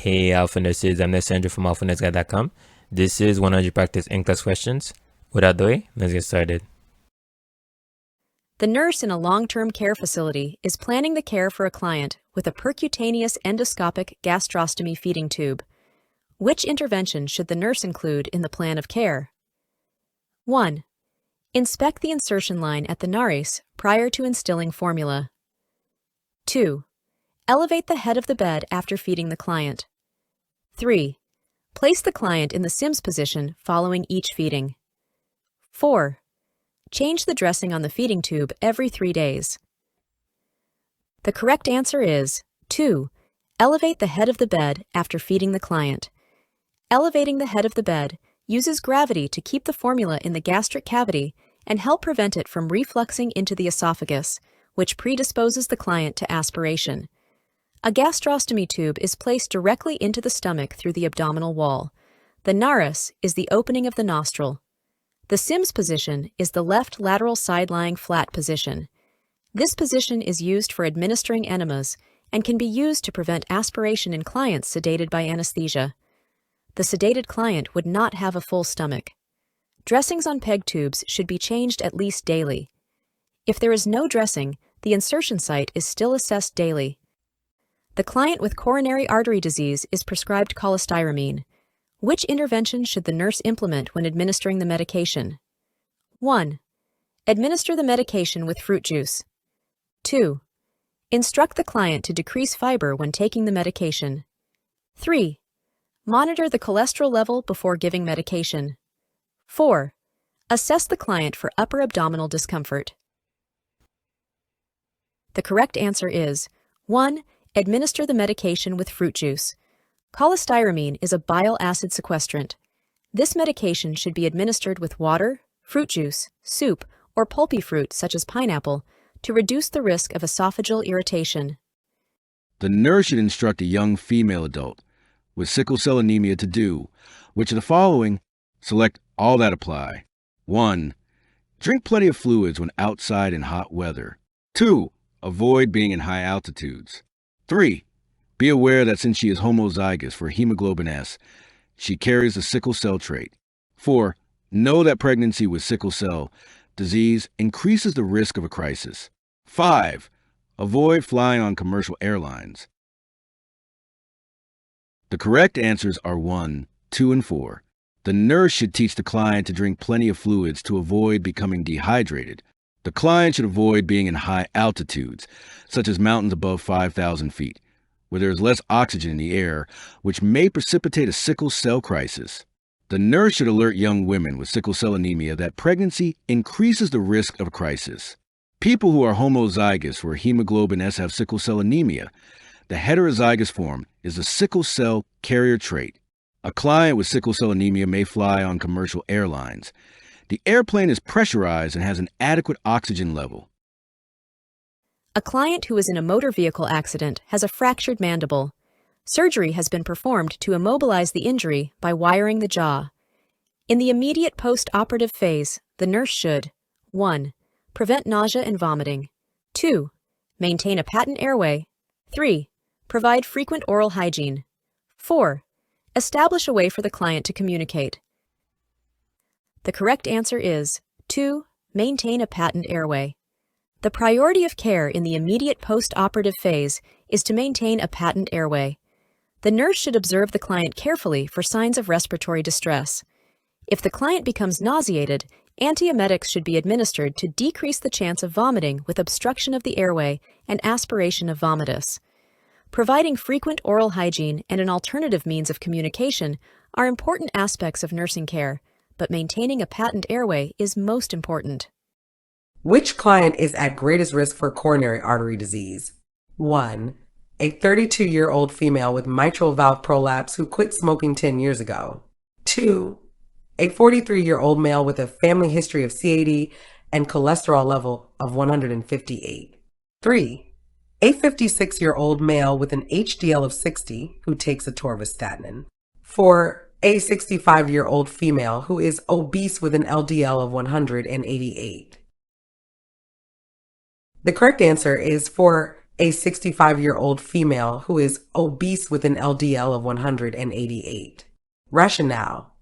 Hey Alpha Nurses, I'm Licensure from AlphaNursGuide.com. This is 100 Practice NCLEX questions. Without the way, let's get started. The nurse in a long-term care facility is planning the care for a client with a percutaneous endoscopic gastrostomy feeding tube. Which intervention should the nurse include in the plan of care? 1. Inspect the insertion line at the nares prior to instilling formula. 2. Elevate the head of the bed after feeding the client. 3. Place the client in the Sims position following each feeding. 4. Change the dressing on the feeding tube every 3 days. The correct answer is 2. Elevate the head of the bed after feeding the client. Elevating the head of the bed uses gravity to keep the formula in the gastric cavity and help prevent it from refluxing into the esophagus, which predisposes the client to aspiration. A gastrostomy tube is placed directly into the stomach through the abdominal wall. The nares is the opening of the nostril. The Sims position is the left lateral side-lying flat position. This position is used for administering enemas and can be used to prevent aspiration in clients sedated by anesthesia. The sedated client would not have a full stomach. Dressings on PEG tubes should be changed at least daily. If there is no dressing, the insertion site is still assessed daily. The client with coronary artery disease is prescribed cholestyramine. Which intervention should the nurse implement when administering the medication? 1. Administer the medication with fruit juice. 2. Instruct the client to decrease fiber when taking the medication. 3. Monitor the cholesterol level before giving medication. 4. Assess the client for upper abdominal discomfort. The correct answer is 1. Administer the medication with fruit juice. Cholestyramine is a bile acid sequestrant. This medication should be administered with water, fruit juice, soup, or pulpy fruit such as pineapple to reduce the risk of esophageal irritation. The nurse should instruct a young female adult with sickle cell anemia to do which of the following? Select all that apply. 1. Drink plenty of fluids when outside in hot weather. 2. Avoid being in high altitudes. 3. Be aware that since she is homozygous for hemoglobin S, she carries the sickle cell trait. 4. Know that pregnancy with sickle cell disease increases the risk of a crisis. 5. Avoid flying on commercial airlines. The correct answers are 1, 2, and 4. The nurse should teach the client to drink plenty of fluids to avoid becoming dehydrated. The client should avoid being in high altitudes, such as mountains above 5,000 feet, where there is less oxygen in the air, which may precipitate a sickle cell crisis. The nurse should alert young women with sickle cell anemia that pregnancy increases the risk of a crisis. People who are homozygous for hemoglobin S have sickle cell anemia. The heterozygous form is the sickle cell carrier trait. A client with sickle cell anemia may fly on commercial airlines. The airplane is pressurized and has an adequate oxygen level. A client who is in a motor vehicle accident has a fractured mandible. Surgery has been performed to immobilize the injury by wiring the jaw. In the immediate post-operative phase, the nurse should 1. Prevent nausea and vomiting. 2. Maintain a patent airway. 3. Provide frequent oral hygiene. 4. Establish a way for the client to communicate. The correct answer is 2. Maintain a patent airway. The priority of care in the immediate post-operative phase is to maintain a patent airway. The nurse should observe the client carefully for signs of respiratory distress. If the client becomes nauseated, antiemetics should be administered to decrease the chance of vomiting with obstruction of the airway and aspiration of vomitus. Providing frequent oral hygiene and an alternative means of communication are important aspects of nursing care, but maintaining a patent airway is most important. Which client is at greatest risk for coronary artery disease? 1. A 32-year-old female with mitral valve prolapse who quit smoking 10 years ago. 2. A 43-year-old male with a family history of CAD and cholesterol level of 158. 3. A 56-year-old male with an HDL of 60 who takes atorvastatin. 4. A 65-year-old female who is obese with an LDL of 188. The correct answer is for a 65-year-old female who is obese with an LDL of 188. Rationale: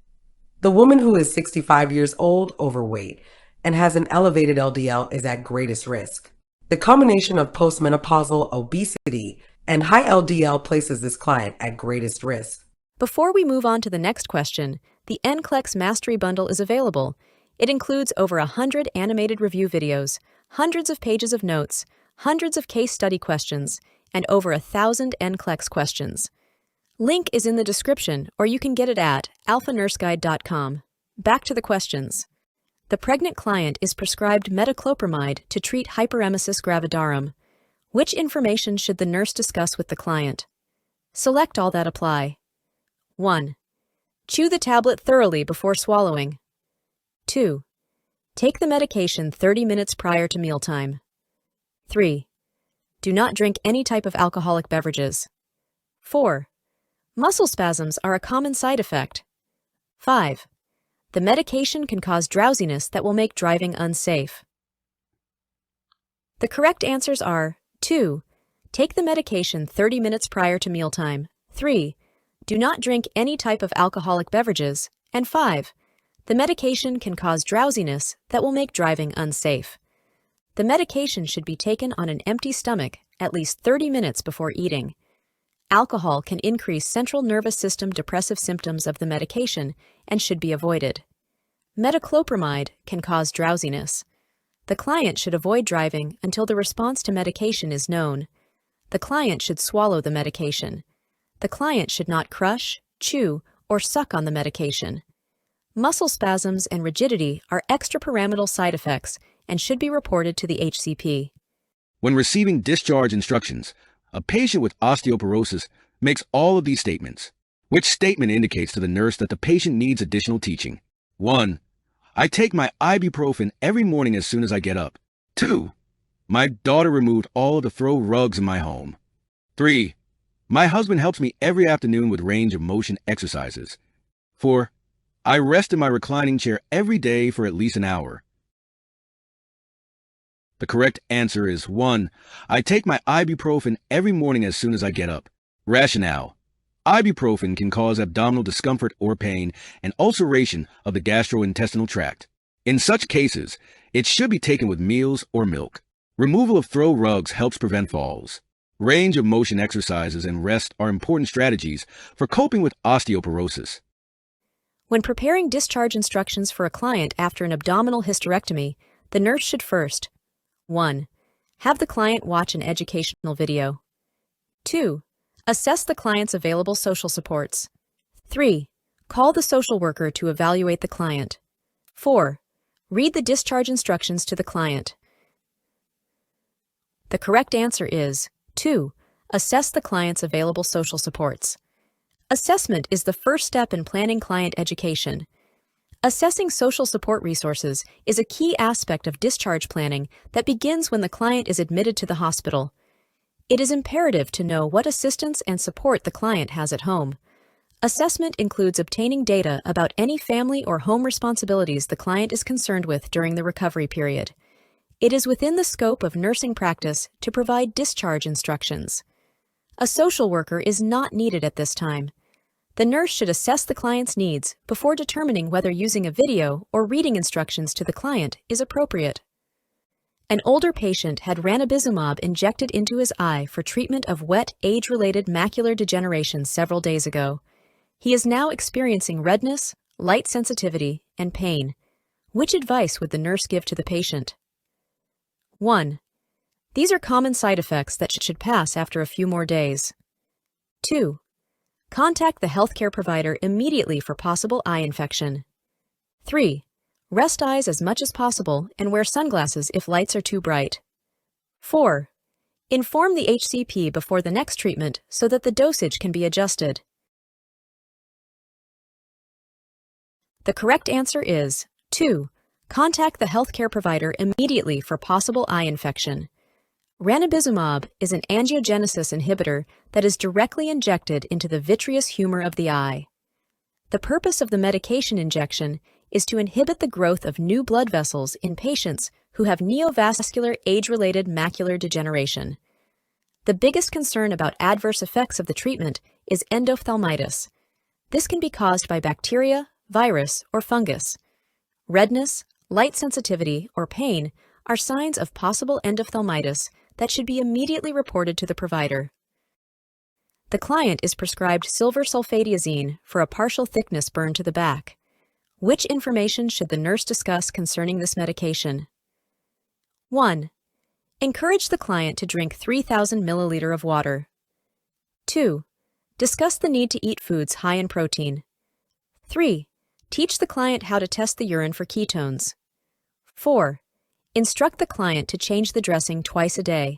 the woman who is 65 years old, overweight, and has an elevated LDL is at greatest risk. The combination of postmenopausal obesity and high LDL places this client at greatest risk. Before we move on to the next question, the NCLEX Mastery Bundle is available. It includes over 100 animated review videos, hundreds of pages of notes, hundreds of case study questions, and over 1,000 NCLEX questions. Link is in the description, or you can get it at alphanurseguide.com. Back to the questions. The pregnant client is prescribed metoclopramide to treat hyperemesis gravidarum. Which information should the nurse discuss with the client? Select all that apply. 1. Chew the tablet thoroughly before swallowing. 2. Take the medication 30 minutes prior to mealtime. 3. Do not drink any type of alcoholic beverages. 4. Muscle spasms are a common side effect. 5. The medication can cause drowsiness that will make driving unsafe. The correct answers are 2. Take the medication 30 minutes prior to mealtime. 3. Do not drink any type of alcoholic beverages. And 5. The medication can cause drowsiness that will make driving unsafe. The medication should be taken on an empty stomach at least 30 minutes before eating. Alcohol can increase central nervous system depressive symptoms of the medication and should be avoided. Metoclopramide can cause drowsiness. The client should avoid driving until the response to medication is known. The client should swallow the medication. The client should not crush, chew, or suck on the medication. Muscle spasms and rigidity are extrapyramidal side effects and should be reported to the HCP. When receiving discharge instructions, a patient with osteoporosis makes all of these statements. Which statement indicates to the nurse that the patient needs additional teaching? 1. I take my ibuprofen every morning as soon as I get up. 2. My daughter removed all of the throw rugs in my home. 3. My husband helps me every afternoon with range of motion exercises. 4. I rest in my reclining chair every day for at least an hour. The correct answer is 1. I take my ibuprofen every morning as soon as I get up. Rationale: ibuprofen can cause abdominal discomfort or pain and ulceration of the gastrointestinal tract. In such cases, it should be taken with meals or milk. Removal of throw rugs helps prevent falls. Range of motion exercises and rest are important strategies for coping with osteoporosis. When preparing discharge instructions for a client after an abdominal hysterectomy, the nurse should first: 1. Have the client watch an educational video. 2. Assess the client's available social supports. 3. Call the social worker to evaluate the client. 4. Read the discharge instructions to the client. The correct answer is 2. Assess the client's available social supports. Assessment is the first step in planning client education. Assessing social support resources is a key aspect of discharge planning that begins when the client is admitted to the hospital. It is imperative to know what assistance and support the client has at home. Assessment includes obtaining data about any family or home responsibilities the client is concerned with during the recovery period. It is within the scope of nursing practice to provide discharge instructions. A social worker is not needed at this time. The nurse should assess the client's needs before determining whether using a video or reading instructions to the client is appropriate. An older patient had ranibizumab injected into his eye for treatment of wet, age-related macular degeneration several days ago. He is now experiencing redness, light sensitivity, and pain. Which advice would the nurse give to the patient? 1. These are common side effects that should pass after a few more days. 2. Contact the healthcare provider immediately for possible eye infection. 3. Rest eyes as much as possible and wear sunglasses if lights are too bright. 4. Inform the HCP before the next treatment so that the dosage can be adjusted. The correct answer is 2. Contact the healthcare provider immediately for possible eye infection. Ranibizumab is an angiogenesis inhibitor that is directly injected into the vitreous humor of the eye. The purpose of the medication injection is to inhibit the growth of new blood vessels in patients who have neovascular age-related macular degeneration. The biggest concern about adverse effects of the treatment is endophthalmitis. This can be caused by bacteria, virus, or fungus. Redness, light sensitivity, or pain are signs of possible endophthalmitis that should be immediately reported to the provider. The client is prescribed silver sulfadiazine for a partial thickness burn to the back. Which information should the nurse discuss concerning this medication? 1. Encourage the client to drink 3,000 milliliters of water. 2. Discuss the need to eat foods high in protein. 3. Teach the client how to test the urine for ketones. 4. Instruct the client to change the dressing twice a day.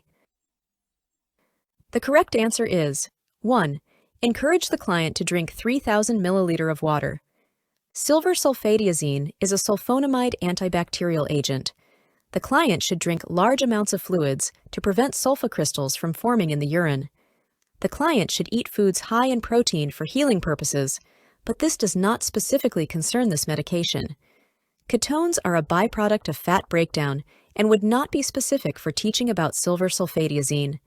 The correct answer is 1. Encourage the client to drink 3,000 milliliters of water. Silver sulfadiazine is a sulfonamide antibacterial agent. The client should drink large amounts of fluids to prevent sulfa crystals from forming in the urine. The client should eat foods high in protein for healing purposes, but this does not specifically concern this medication. Ketones are a byproduct of fat breakdown and would not be specific for teaching about silver sulfadiazine.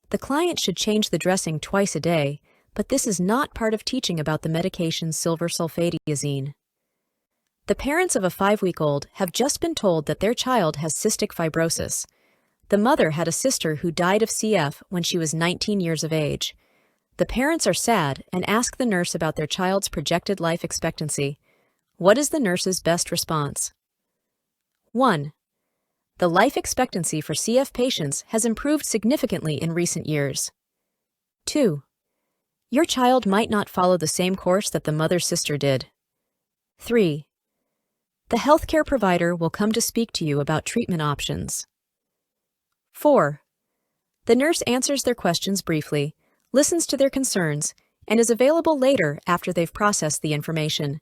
The client should change the dressing twice a day, but this is not part of teaching about the medication silver sulfadiazine. The parents of a 5-week-old have just been told that their child has cystic fibrosis. The mother had a sister who died of CF when she was 19 years of age. The parents are sad and ask the nurse about their child's projected life expectancy. What is the nurse's best response? 1. The life expectancy for CF patients has improved significantly in recent years. 2. Your child might not follow the same course that the mother's sister did. 3. The healthcare provider will come to speak to you about treatment options. 4. The nurse answers their questions briefly, listens to their concerns, and is available later after they've processed the information.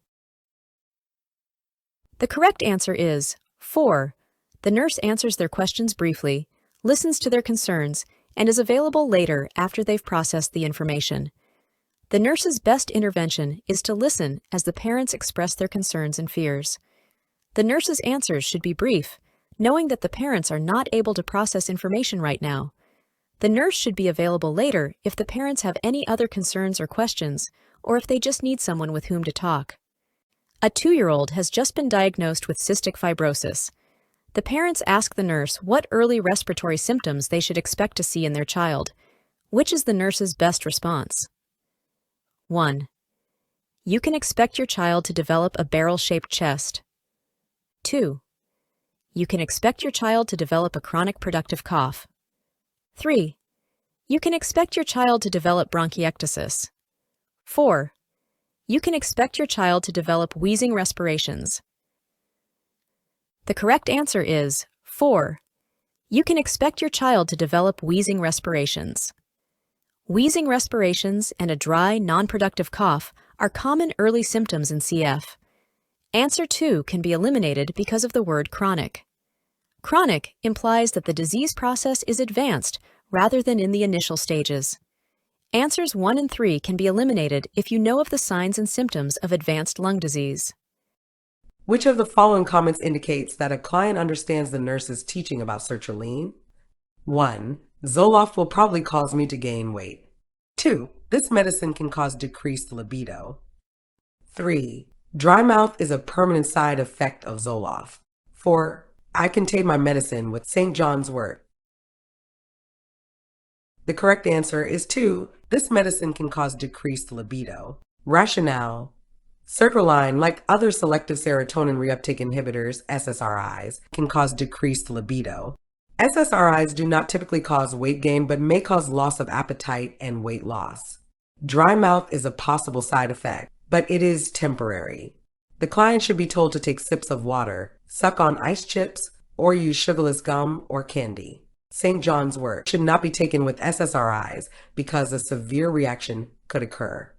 The correct answer is 4. The nurse answers their questions briefly, listens to their concerns, and is available later after they've processed the information. The nurse's best intervention is to listen as the parents express their concerns and fears. The nurse's answers should be brief, knowing that the parents are not able to process information right now. The nurse should be available later if the parents have any other concerns or questions, or if they just need someone with whom to talk. A 2-year-old has just been diagnosed with cystic fibrosis. The parents ask the nurse what early respiratory symptoms they should expect to see in their child. Which is the nurse's best response? 1. You can expect your child to develop a barrel-shaped chest. 2. You can expect your child to develop a chronic productive cough. 3. You can expect your child to develop bronchiectasis. 4. You can expect your child to develop wheezing respirations. The correct answer is 4. You can expect your child to develop wheezing respirations. Wheezing respirations and a dry, non-productive cough are common early symptoms in CF. Answer 2 can be eliminated because of the word chronic. Chronic implies that the disease process is advanced rather than in the initial stages. Answers 1 and 3 can be eliminated if you know of the signs and symptoms of advanced lung disease. Which of the following comments indicates that a client understands the nurse's teaching about sertraline? 1. Zoloft will probably cause me to gain weight. 2. This medicine can cause decreased libido. 3. Dry mouth is a permanent side effect of Zoloft. 4. I can take my medicine with St. John's wort. The correct answer is 2. This medicine can cause decreased libido. Rationale. Sertraline, like other selective serotonin reuptake inhibitors, SSRIs, can cause decreased libido. SSRIs do not typically cause weight gain but may cause loss of appetite and weight loss. Dry mouth is a possible side effect, but it is temporary. The client should be told to take sips of water, suck on ice chips, or use sugarless gum or candy. St. John's wort should not be taken with SSRIs because a severe reaction could occur.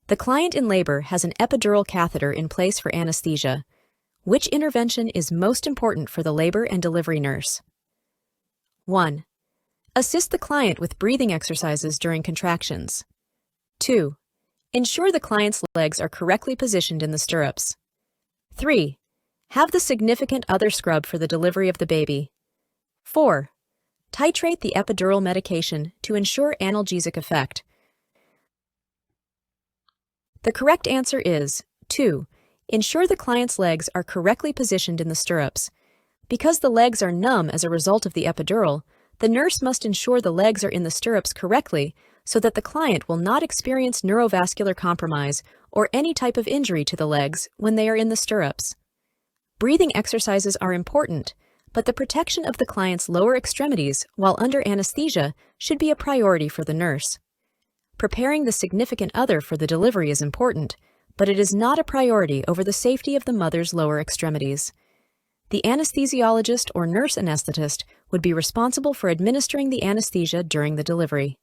The client in labor has an epidural catheter in place for anesthesia. Which intervention is most important for the labor and delivery nurse? 1. Assist the client with breathing exercises during contractions. 2. Ensure the client's legs are correctly positioned in the stirrups. 3. Have the significant other scrub for the delivery of the baby. 4. Titrate the epidural medication to ensure analgesic effect. The correct answer is 2. Ensure the client's legs are correctly positioned in the stirrups. Because the legs are numb as a result of the epidural, the nurse must ensure the legs are in the stirrups correctly so that the client will not experience neurovascular compromise or any type of injury to the legs when they are in the stirrups. Breathing exercises are important, but the protection of the client's lower extremities while under anesthesia should be a priority for the nurse. Preparing the significant other for the delivery is important, but it is not a priority over the safety of the mother's lower extremities. The anesthesiologist or nurse anesthetist would be responsible for administering the anesthesia during the delivery.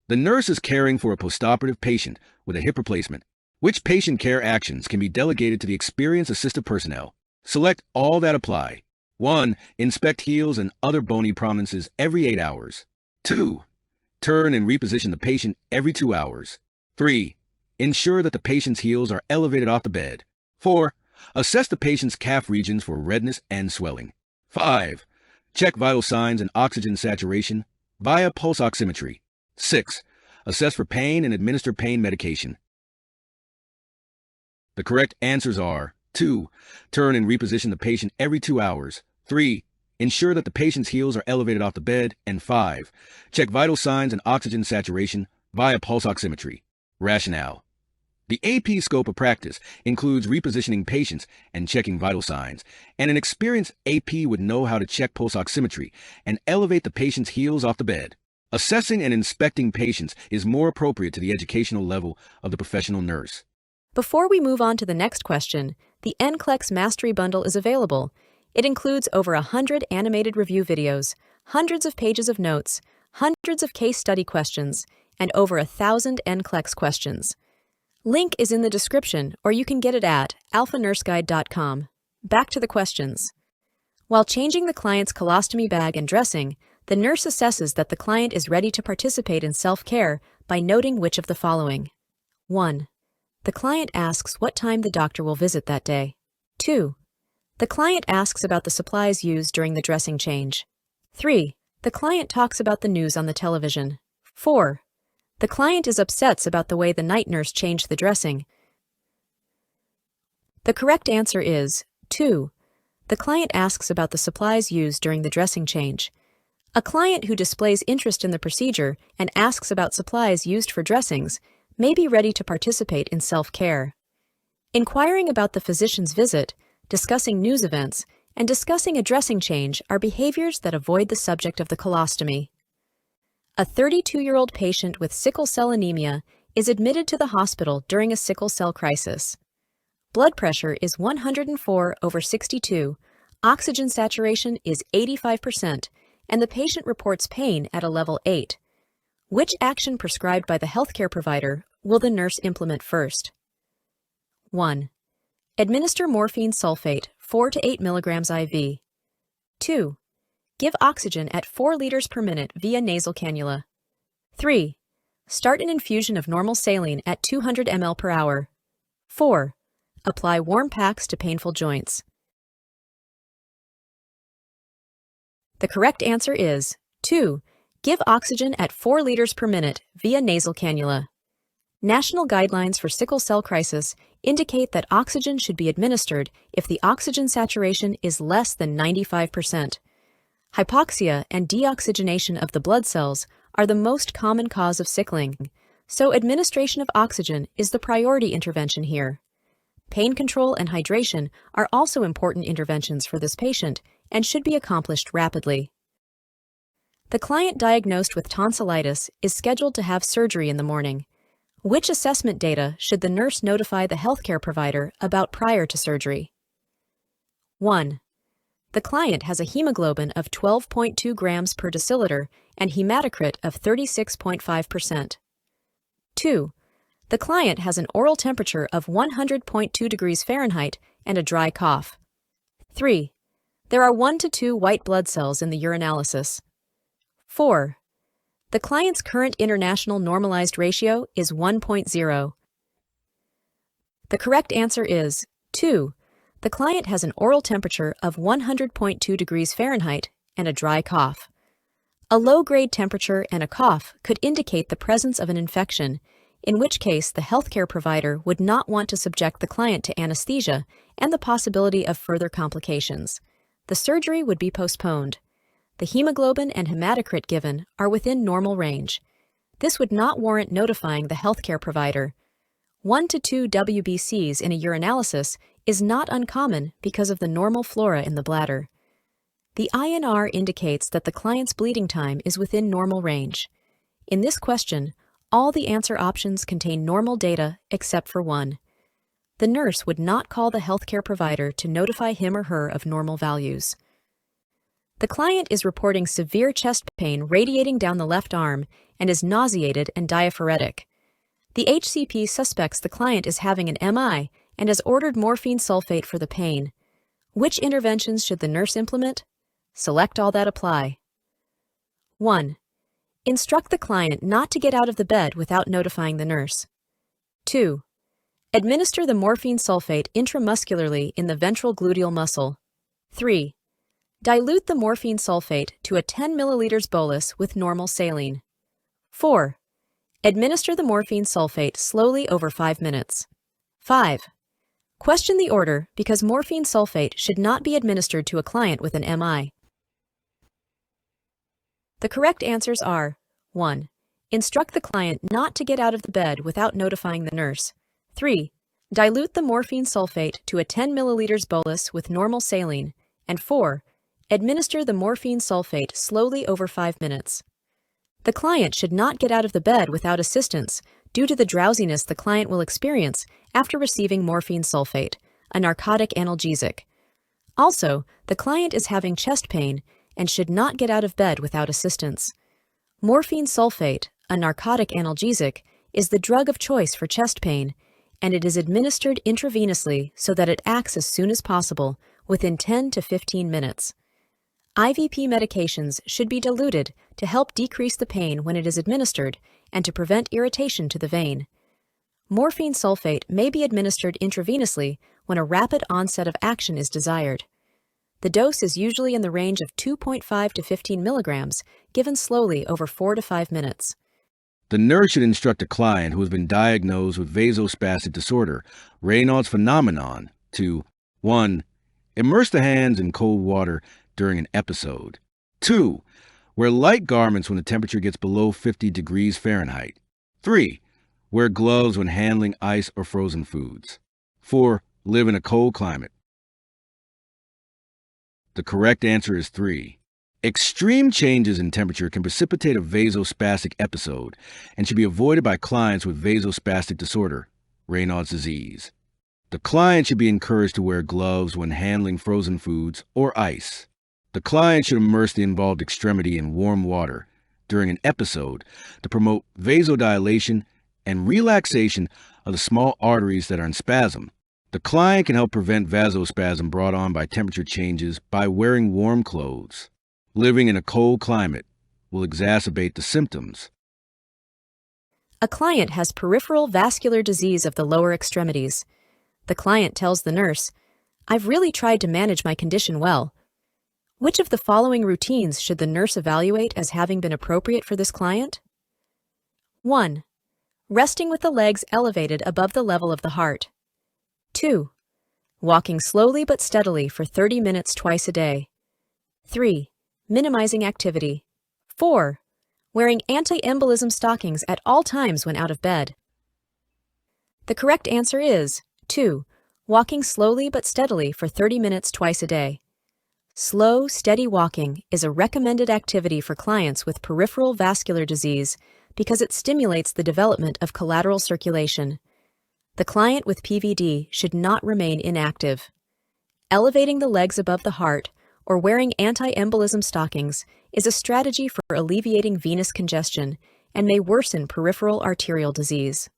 The nurse is caring for a postoperative patient with a hip replacement. Which patient care actions can be delegated to the experienced assistive personnel? Select all that apply. 1. Inspect heels and other bony prominences every 8 hours. 2. Turn and reposition the patient every 2 hours. 3. Ensure that the patient's heels are elevated off the bed. 4. Assess the patient's calf regions for redness and swelling. 5. Check vital signs and oxygen saturation via pulse oximetry. 6. Assess for pain and administer pain medication. The correct answers are 2. Turn and reposition the patient every 2 hours. 3. Ensure that the patient's heels are elevated off the bed. And 5. Check vital signs and oxygen saturation via pulse oximetry. Rationale. The AP scope of practice includes repositioning patients and checking vital signs, and an experienced AP would know how to check pulse oximetry and elevate the patient's heels off the bed. Assessing and inspecting patients is more appropriate to the educational level of the professional nurse. Before we move on to the next question, the NCLEX Mastery Bundle is available. It includes over 100 animated review videos, hundreds of pages of notes, hundreds of case study questions, and over 1,000 NCLEX questions. Link is in the description, or you can get it at alphanurseguide.com. Back to the questions. While changing the client's colostomy bag and dressing, the nurse assesses that the client is ready to participate in self-care by noting which of the following. 1. The client asks what time the doctor will visit that day. 2. The client asks about the supplies used during the dressing change. 3. The client talks about the news on the television. 4. The client is upset about the way the night nurse changed the dressing. The correct answer is 2. The client asks about the supplies used during the dressing change. A client who displays interest in the procedure and asks about supplies used for dressings may be ready to participate in self-care. Inquiring about the physician's visit, discussing news events, and discussing a dressing change are behaviors that avoid the subject of the colostomy. A 32-year-old patient with sickle cell anemia is admitted to the hospital during a sickle cell crisis. Blood pressure is 104/62, oxygen saturation is 85%, and the patient reports pain at a level 8. Which action prescribed by the healthcare provider will the nurse implement first? 1. Administer morphine sulfate 4 to 8 milligrams IV. 2. Give oxygen at 4 liters per minute via nasal cannula. 3. Start an infusion of normal saline at 200 ml per hour. 4. Apply warm packs to painful joints. The correct answer is 2. Give oxygen at 4 liters per minute via nasal cannula. National guidelines for sickle cell crisis indicate that oxygen should be administered if the oxygen saturation is less than 95%. Hypoxia and deoxygenation of the blood cells are the most common cause of sickling, so administration of oxygen is the priority intervention here. Pain control and hydration are also important interventions for this patient and should be accomplished rapidly. The client diagnosed with tonsillitis is scheduled to have surgery in the morning. Which assessment data should the nurse notify the healthcare provider about prior to surgery? 1. The client has a hemoglobin of 12.2 grams per deciliter and hematocrit of 36.5%. 2. The client has an oral temperature of 100.2 degrees Fahrenheit and a dry cough. 3. There are 1 to 2 white blood cells in the urinalysis. 4. The client's current international normalized ratio is 1.0. The correct answer is 2. The client has an oral temperature of 100.2 degrees Fahrenheit and a dry cough. A low-grade temperature and a cough could indicate the presence of an infection, in which case the healthcare provider would not want to subject the client to anesthesia and the possibility of further complications. The surgery would be postponed. The hemoglobin and hematocrit given are within normal range. This would not warrant notifying the healthcare provider. 1 to 2 WBCs in a urinalysis is not uncommon because of the normal flora in the bladder. The INR indicates that the client's bleeding time is within normal range. In this question, all the answer options contain normal data except for one. The nurse would not call the healthcare provider to notify him or her of normal values. The client is reporting severe chest pain radiating down the left arm and is nauseated and diaphoretic. The HCP suspects the client is having an MI and has ordered morphine sulfate for the pain. Which interventions should the nurse implement? Select all that apply. 1. Instruct the client not to get out of the bed without notifying the nurse. 2. Administer the morphine sulfate intramuscularly in the ventral gluteal muscle. 3. Dilute the morphine sulfate to a 10 milliliters bolus with normal saline. 4. Administer the morphine sulfate slowly over 5 minutes. 5. Question the order because morphine sulfate should not be administered to a client with an MI. The correct answers are 1. Instruct the client not to get out of the bed without notifying the nurse. 3. Dilute the morphine sulfate to a 10 milliliters bolus with normal saline. And 4. Administer the morphine sulfate slowly over 5 minutes. The client should not get out of the bed without assistance due to the drowsiness the client will experience after receiving morphine sulfate, a narcotic analgesic. Also, the client is having chest pain and should not get out of bed without assistance. Morphine sulfate, a narcotic analgesic, is the drug of choice for chest pain, and it is administered intravenously so that it acts as soon as possible, within 10 to 15 minutes. IVP medications should be diluted to help decrease the pain when it is administered and to prevent irritation to the vein. Morphine sulfate may be administered intravenously when a rapid onset of action is desired. The dose is usually in the range of 2.5 to 15 milligrams, given slowly over 4 to 5 minutes. The nurse should instruct a client who has been diagnosed with vasospastic disorder, Raynaud's phenomenon, to 1. Immerse the hands in cold water during an episode. 2. Wear light garments when the temperature gets below 50 degrees Fahrenheit. 3. Wear gloves when handling ice or frozen foods. 4. Live in a cold climate. The correct answer is 3. Extreme changes in temperature can precipitate a vasospastic episode and should be avoided by clients with vasospastic disorder, Raynaud's disease. The client should be encouraged to wear gloves when handling frozen foods or ice. The client should immerse the involved extremity in warm water during an episode to promote vasodilation and relaxation of the small arteries that are in spasm. The client can help prevent vasospasm brought on by temperature changes by wearing warm clothes. Living in a cold climate will exacerbate the symptoms. A client has peripheral vascular disease of the lower extremities. The client tells the nurse, "I've really tried to manage my condition well." Which of the following routines should the nurse evaluate as having been appropriate for this client? 1. Resting with the legs elevated above the level of the heart. 2. Walking slowly but steadily for 30 minutes twice a day. 3. Minimizing activity. 4. Wearing anti-embolism stockings at all times when out of bed. The correct answer is 2. Walking slowly but steadily for 30 minutes twice a day. Slow, steady walking is a recommended activity for clients with peripheral vascular disease because it stimulates the development of collateral circulation. The client with PVD should not remain inactive. Elevating the legs above the heart or wearing anti-embolism stockings is a strategy for alleviating venous congestion and may worsen peripheral arterial disease.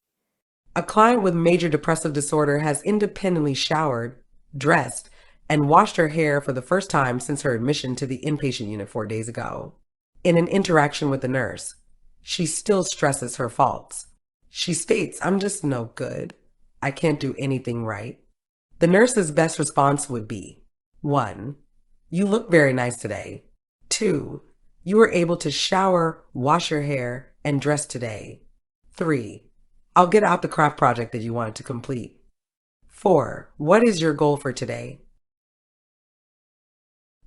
A client with major depressive disorder has independently showered, dressed, and washed her hair for the first time since her admission to the inpatient unit 4 days ago. In an interaction with the nurse, she still stresses her faults. She states, "I'm just no good. I can't do anything right." The nurse's best response would be 1. You look very nice today. 2. You were able to shower, wash your hair, and dress today. 3. I'll get out the craft project that you wanted to complete. 4. What is your goal for today?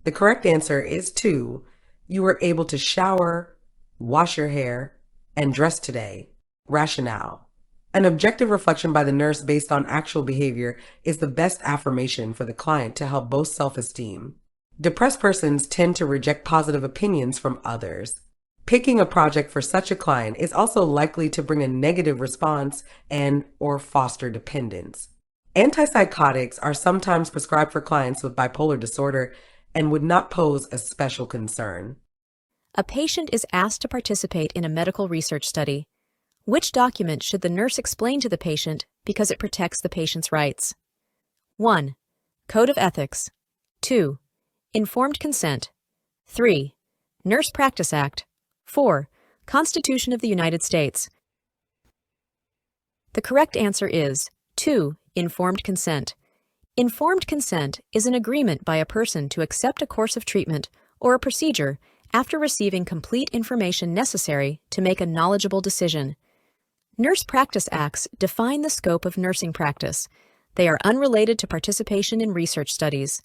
The correct answer is 2. You were able to shower, wash your hair, and dress today. Rationale. An objective reflection by the nurse based on actual behavior is the best affirmation for the client to help boost self-esteem. Depressed persons tend to reject positive opinions from others. Picking a project for such a client is also likely to bring a negative response and/or foster dependence. Antipsychotics are sometimes prescribed for clients with bipolar disorder and would not pose a special concern. A patient is asked to participate in a medical research study. Which document should the nurse explain to the patient because it protects the patient's rights? 1. Code of Ethics. 2. Informed Consent. 3. Nurse Practice Act. 4. Constitution of the United States. The correct answer is 2. Informed Consent. Informed consent is an agreement by a person to accept a course of treatment or a procedure after receiving complete information necessary to make a knowledgeable decision. Nurse Practice Acts define the scope of nursing practice. They are unrelated to participation in research studies.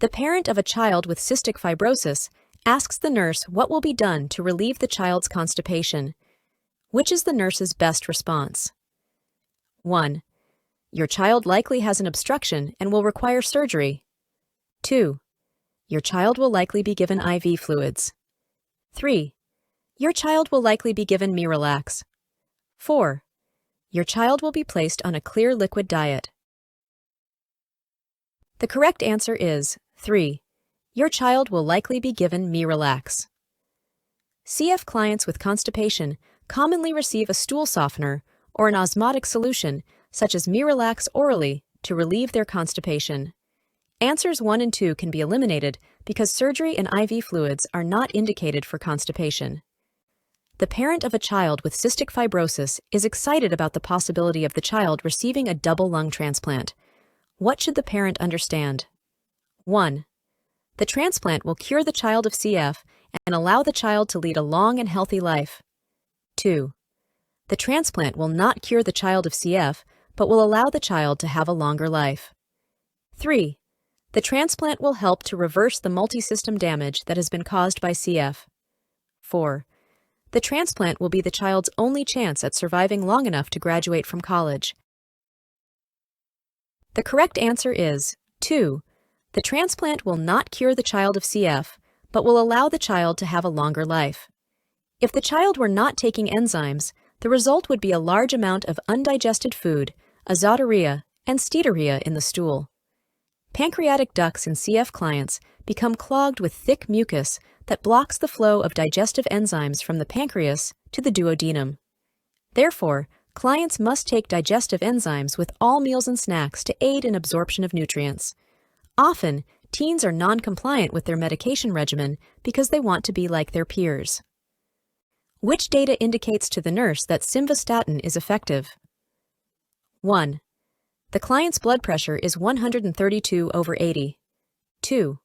The parent of a child with cystic fibrosis asks the nurse what will be done to relieve the child's constipation. Which is the nurse's best response? 1. Your child likely has an obstruction and will require surgery. 2. Your child will likely be given IV fluids. 3. Your child will likely be given Miralax. 4. Your child will be placed on a clear liquid diet. The correct answer is 3. Your child will likely be given Miralax. CF clients with constipation commonly receive a stool softener or an osmotic solution such as Miralax orally to relieve their constipation. Answers 1 and 2 can be eliminated because surgery and IV fluids are not indicated for constipation. The parent of a child with cystic fibrosis is excited about the possibility of the child receiving a double lung transplant. What should the parent understand? 1. The transplant will cure the child of CF and allow the child to lead a long and healthy life. 2. The transplant will not cure the child of CF, but will allow the child to have a longer life. 3. The transplant will help to reverse the multisystem damage that has been caused by CF. 4. The transplant will be the child's only chance at surviving long enough to graduate from college. The correct answer is 2. The transplant will not cure the child of CF, but will allow the child to have a longer life. If the child were not taking enzymes, the result would be a large amount of undigested food, azoturia, and steatorrhea in the stool. Pancreatic ducts in CF clients become clogged with thick mucus that blocks the flow of digestive enzymes from the pancreas to the duodenum. Therefore, clients must take digestive enzymes with all meals and snacks to aid in absorption of nutrients. Often, teens are non-compliant with their medication regimen because they want to be like their peers. Which data indicates to the nurse that simvastatin is effective? 1. The client's blood pressure is 132/80. 2.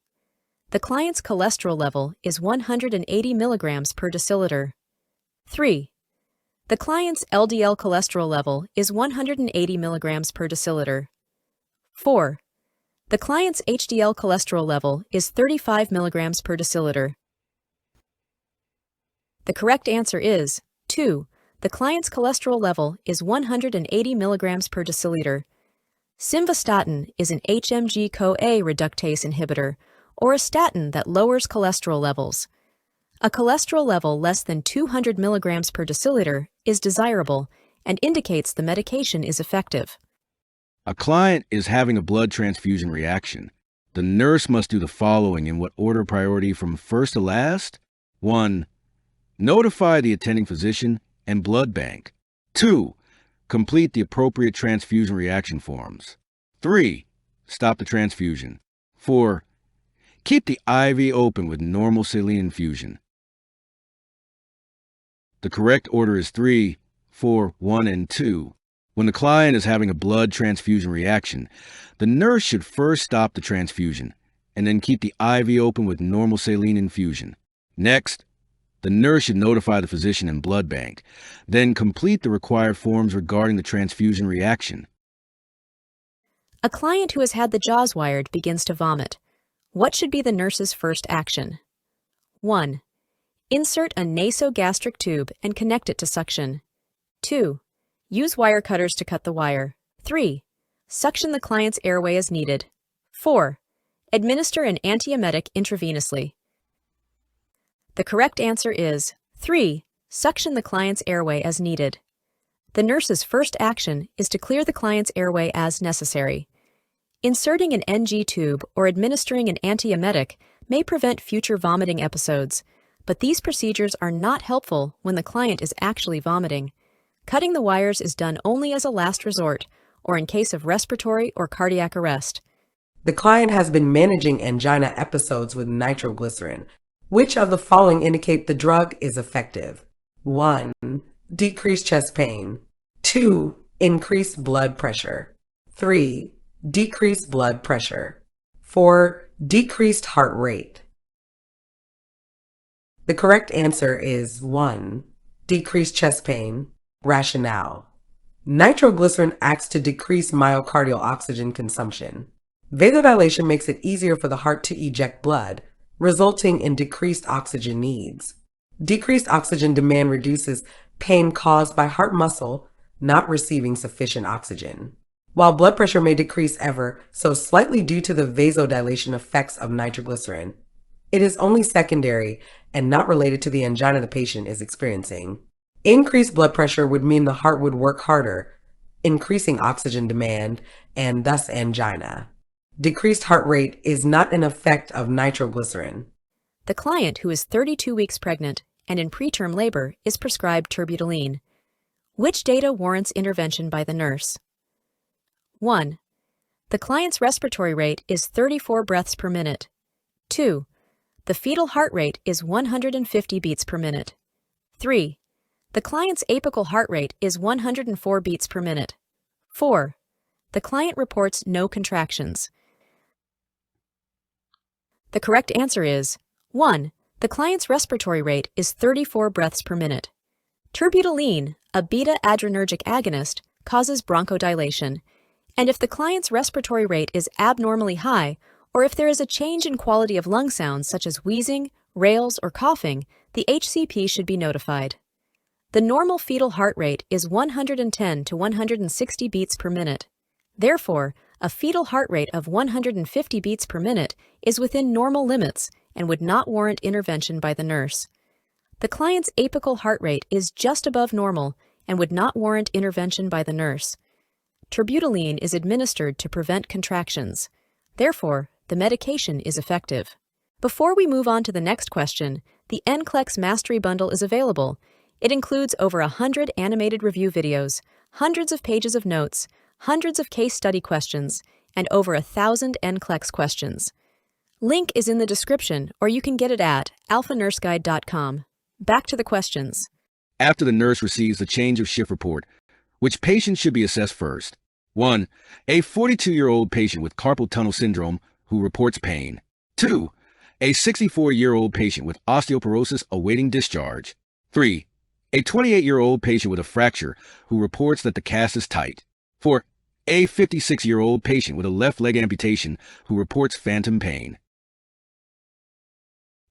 The client's cholesterol level is 180 milligrams per deciliter. 3. The client's LDL cholesterol level is 180 milligrams per deciliter. 4. The client's HDL cholesterol level is 35 milligrams per deciliter. The correct answer is 2. The client's cholesterol level is 180 milligrams per deciliter. Simvastatin is an HMG-CoA reductase inhibitor, or a statin that lowers cholesterol levels. A cholesterol level less than 200 milligrams per deciliter is desirable and indicates the medication is effective. A client is having a blood transfusion reaction. The nurse must do the following in what order priority from first to last? 1. Notify the attending physician and blood bank. 2. Complete the appropriate transfusion reaction forms. 3. Stop the transfusion. 4. Keep the IV open with normal saline infusion. The correct order is 3, 4, 1, and 2. When the client is having a blood transfusion reaction, the nurse should first stop the transfusion and then keep the IV open with normal saline infusion. Next, the nurse should notify the physician and blood bank, then complete the required forms regarding the transfusion reaction. A client who has had the jaws wired begins to vomit. What should be the nurse's first action? 1. Insert a nasogastric tube and connect it to suction. 2. Use wire cutters to cut the wire. 3. Suction the client's airway as needed. 4. Administer an antiemetic intravenously. The correct answer is 3. Suction the client's airway as needed. The nurse's first action is to clear the client's airway as necessary. Inserting an NG tube or administering an antiemetic may prevent future vomiting episodes, but these procedures are not helpful when the client is actually vomiting. Cutting the wires is done only as a last resort or in case of respiratory or cardiac arrest. The client has been managing angina episodes with nitroglycerin. Which of the following indicate the drug is effective? 1. Decreased chest pain. 2. Increased blood pressure. 3. Decreased blood pressure. 4. Decreased heart rate. The correct answer is 1. Decreased chest pain. Rationale. Nitroglycerin acts to decrease myocardial oxygen consumption. Vasodilation makes it easier for the heart to eject blood, resulting in decreased oxygen needs. Decreased oxygen demand reduces pain caused by heart muscle not receiving sufficient oxygen. While blood pressure may decrease ever so slightly due to the vasodilation effects of nitroglycerin, it is only secondary and not related to the angina the patient is experiencing. Increased blood pressure would mean the heart would work harder, increasing oxygen demand and thus angina. Decreased heart rate is not an effect of nitroglycerin. The client who is 32 weeks pregnant and in preterm labor is prescribed terbutaline. Which data warrants intervention by the nurse? 1. The client's respiratory rate is 34 breaths per minute. 2. The fetal heart rate is 150 beats per minute. 3. The client's apical heart rate is 104 beats per minute. 4. The client reports no contractions. The correct answer is 1. The client's respiratory rate is 34 breaths per minute. Terbutaline, a beta-adrenergic agonist, causes bronchodilation, and if the client's respiratory rate is abnormally high, or if there is a change in quality of lung sounds such as wheezing, rales, or coughing, the HCP should be notified. The normal fetal heart rate is 110 to 160 beats per minute. Therefore, a fetal heart rate of 150 beats per minute is within normal limits and would not warrant intervention by the nurse. The client's apical heart rate is just above normal and would not warrant intervention by the nurse. Terbutaline is administered to prevent contractions. Therefore, the medication is effective. Before we move on to the next question, the NCLEX Mastery Bundle is available. It includes over 100 animated review videos, hundreds of pages of notes, hundreds of case study questions, and over 1,000 NCLEX questions. Link is in the description, or you can get it at alphanurseguide.com. Back to the questions. After the nurse receives the change of shift report, which patient should be assessed first? 1. A 42-year-old patient with carpal tunnel syndrome who reports pain. 2. A 64-year-old patient with osteoporosis awaiting discharge. 3. A 28-year-old patient with a fracture who reports that the cast is tight. 4. A 56-year-old patient with a left leg amputation who reports phantom pain.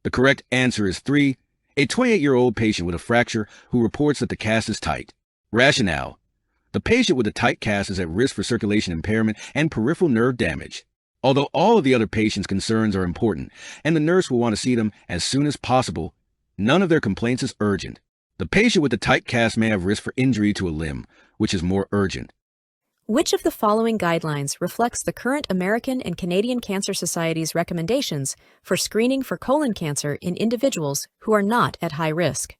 The correct answer is 3. A 28-year-old patient with a fracture who reports that the cast is tight. Rationale. The patient with the tight cast is at risk for circulation impairment and peripheral nerve damage. Although all of the other patient's concerns are important, and the nurse will want to see them as soon as possible, none of their complaints is urgent. The patient with the tight cast may have risk for injury to a limb, which is more urgent. Which of the following guidelines reflects the current American and Canadian Cancer Society's recommendations for screening for colon cancer in individuals who are not at high risk?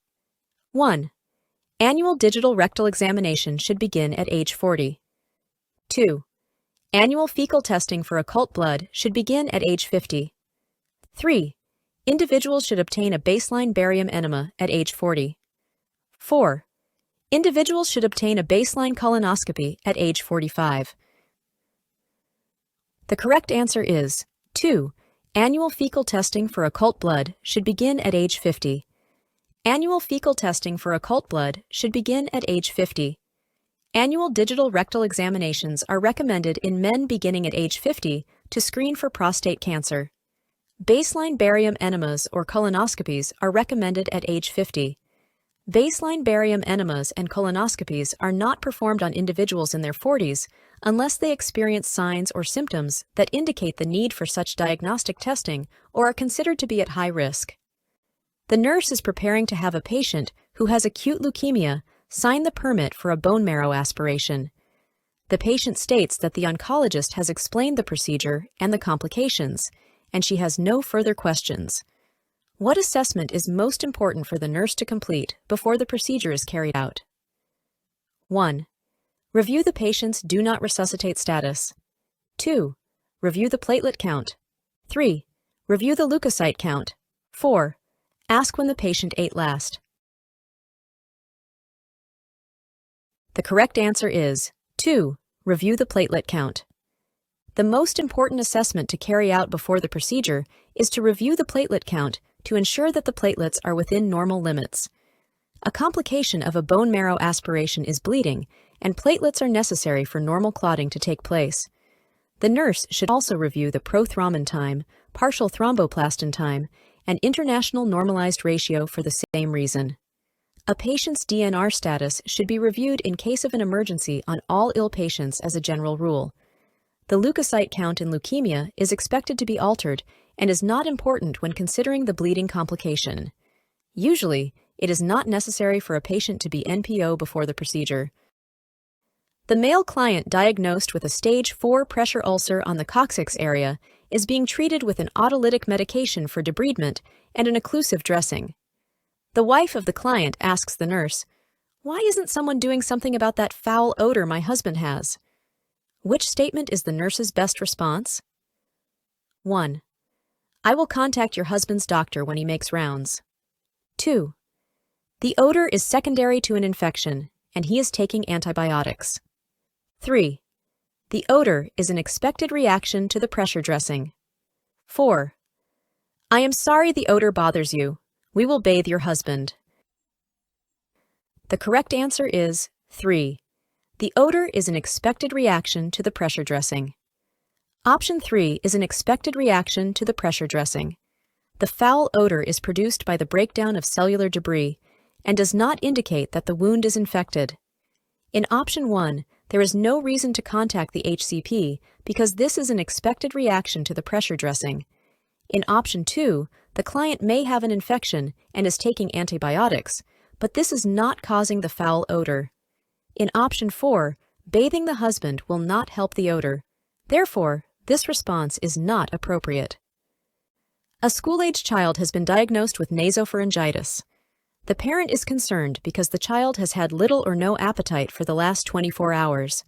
1. Annual digital rectal examination should begin at age 40. 2. Annual fecal testing for occult blood should begin at age 50. 3. Individuals should obtain a baseline barium enema at age 40. 4. Individuals should obtain a baseline colonoscopy at age 45. The correct answer is 2. Annual fecal testing for occult blood should begin at age 50. Annual fecal testing for occult blood should begin at age 50. Annual digital rectal examinations are recommended in men beginning at age 50 to screen for prostate cancer. Baseline barium enemas or colonoscopies are recommended at age 50. Baseline barium enemas and colonoscopies are not performed on individuals in their 40s unless they experience signs or symptoms that indicate the need for such diagnostic testing or are considered to be at high risk. The nurse is preparing to have a patient who has acute leukemia sign the permit for a bone marrow aspiration. The patient states that the oncologist has explained the procedure and the complications, and she has no further questions. What assessment is most important for the nurse to complete before the procedure is carried out? 1. Review the patient's do not resuscitate status. 2. Review the platelet count. 3. Review the leukocyte count. 4. Ask when the patient ate last. The correct answer is 2. Review the platelet count. The most important assessment to carry out before the procedure is to review the platelet count to ensure that the platelets are within normal limits. A complication of a bone marrow aspiration is bleeding, and platelets are necessary for normal clotting to take place. The nurse should also review the prothrombin time, partial thromboplastin time, and international normalized ratio for the same reason. A patient's DNR status should be reviewed in case of an emergency on all ill patients as a general rule. The leukocyte count in leukemia is expected to be altered and is not important when considering the bleeding complication. Usually, it is not necessary for a patient to be NPO before the procedure. The male client diagnosed with a stage 4 pressure ulcer on the coccyx area is being treated with an autolytic medication for debridement and an occlusive dressing. The wife of the client asks the nurse, "Why isn't someone doing something about that foul odor my husband has?" Which statement is the nurse's best response? 1. I will contact your husband's doctor when he makes rounds. 2. The odor is secondary to an infection, and he is taking antibiotics. 3. The odor is an expected reaction to the pressure dressing. 4. I am sorry the odor bothers you. We will bathe your husband. The correct answer is 3. The odor is an expected reaction to the pressure dressing. Option 3 is an expected reaction to the pressure dressing. The foul odor is produced by the breakdown of cellular debris and does not indicate that the wound is infected. In option 1, there is no reason to contact the HCP because this is an expected reaction to the pressure dressing. In option 2, the client may have an infection and is taking antibiotics, but this is not causing the foul odor. In option 4, bathing the husband will not help the odor. Therefore, this response is not appropriate. A school-age child has been diagnosed with nasopharyngitis. The parent is concerned because the child has had little or no appetite for the last 24 hours.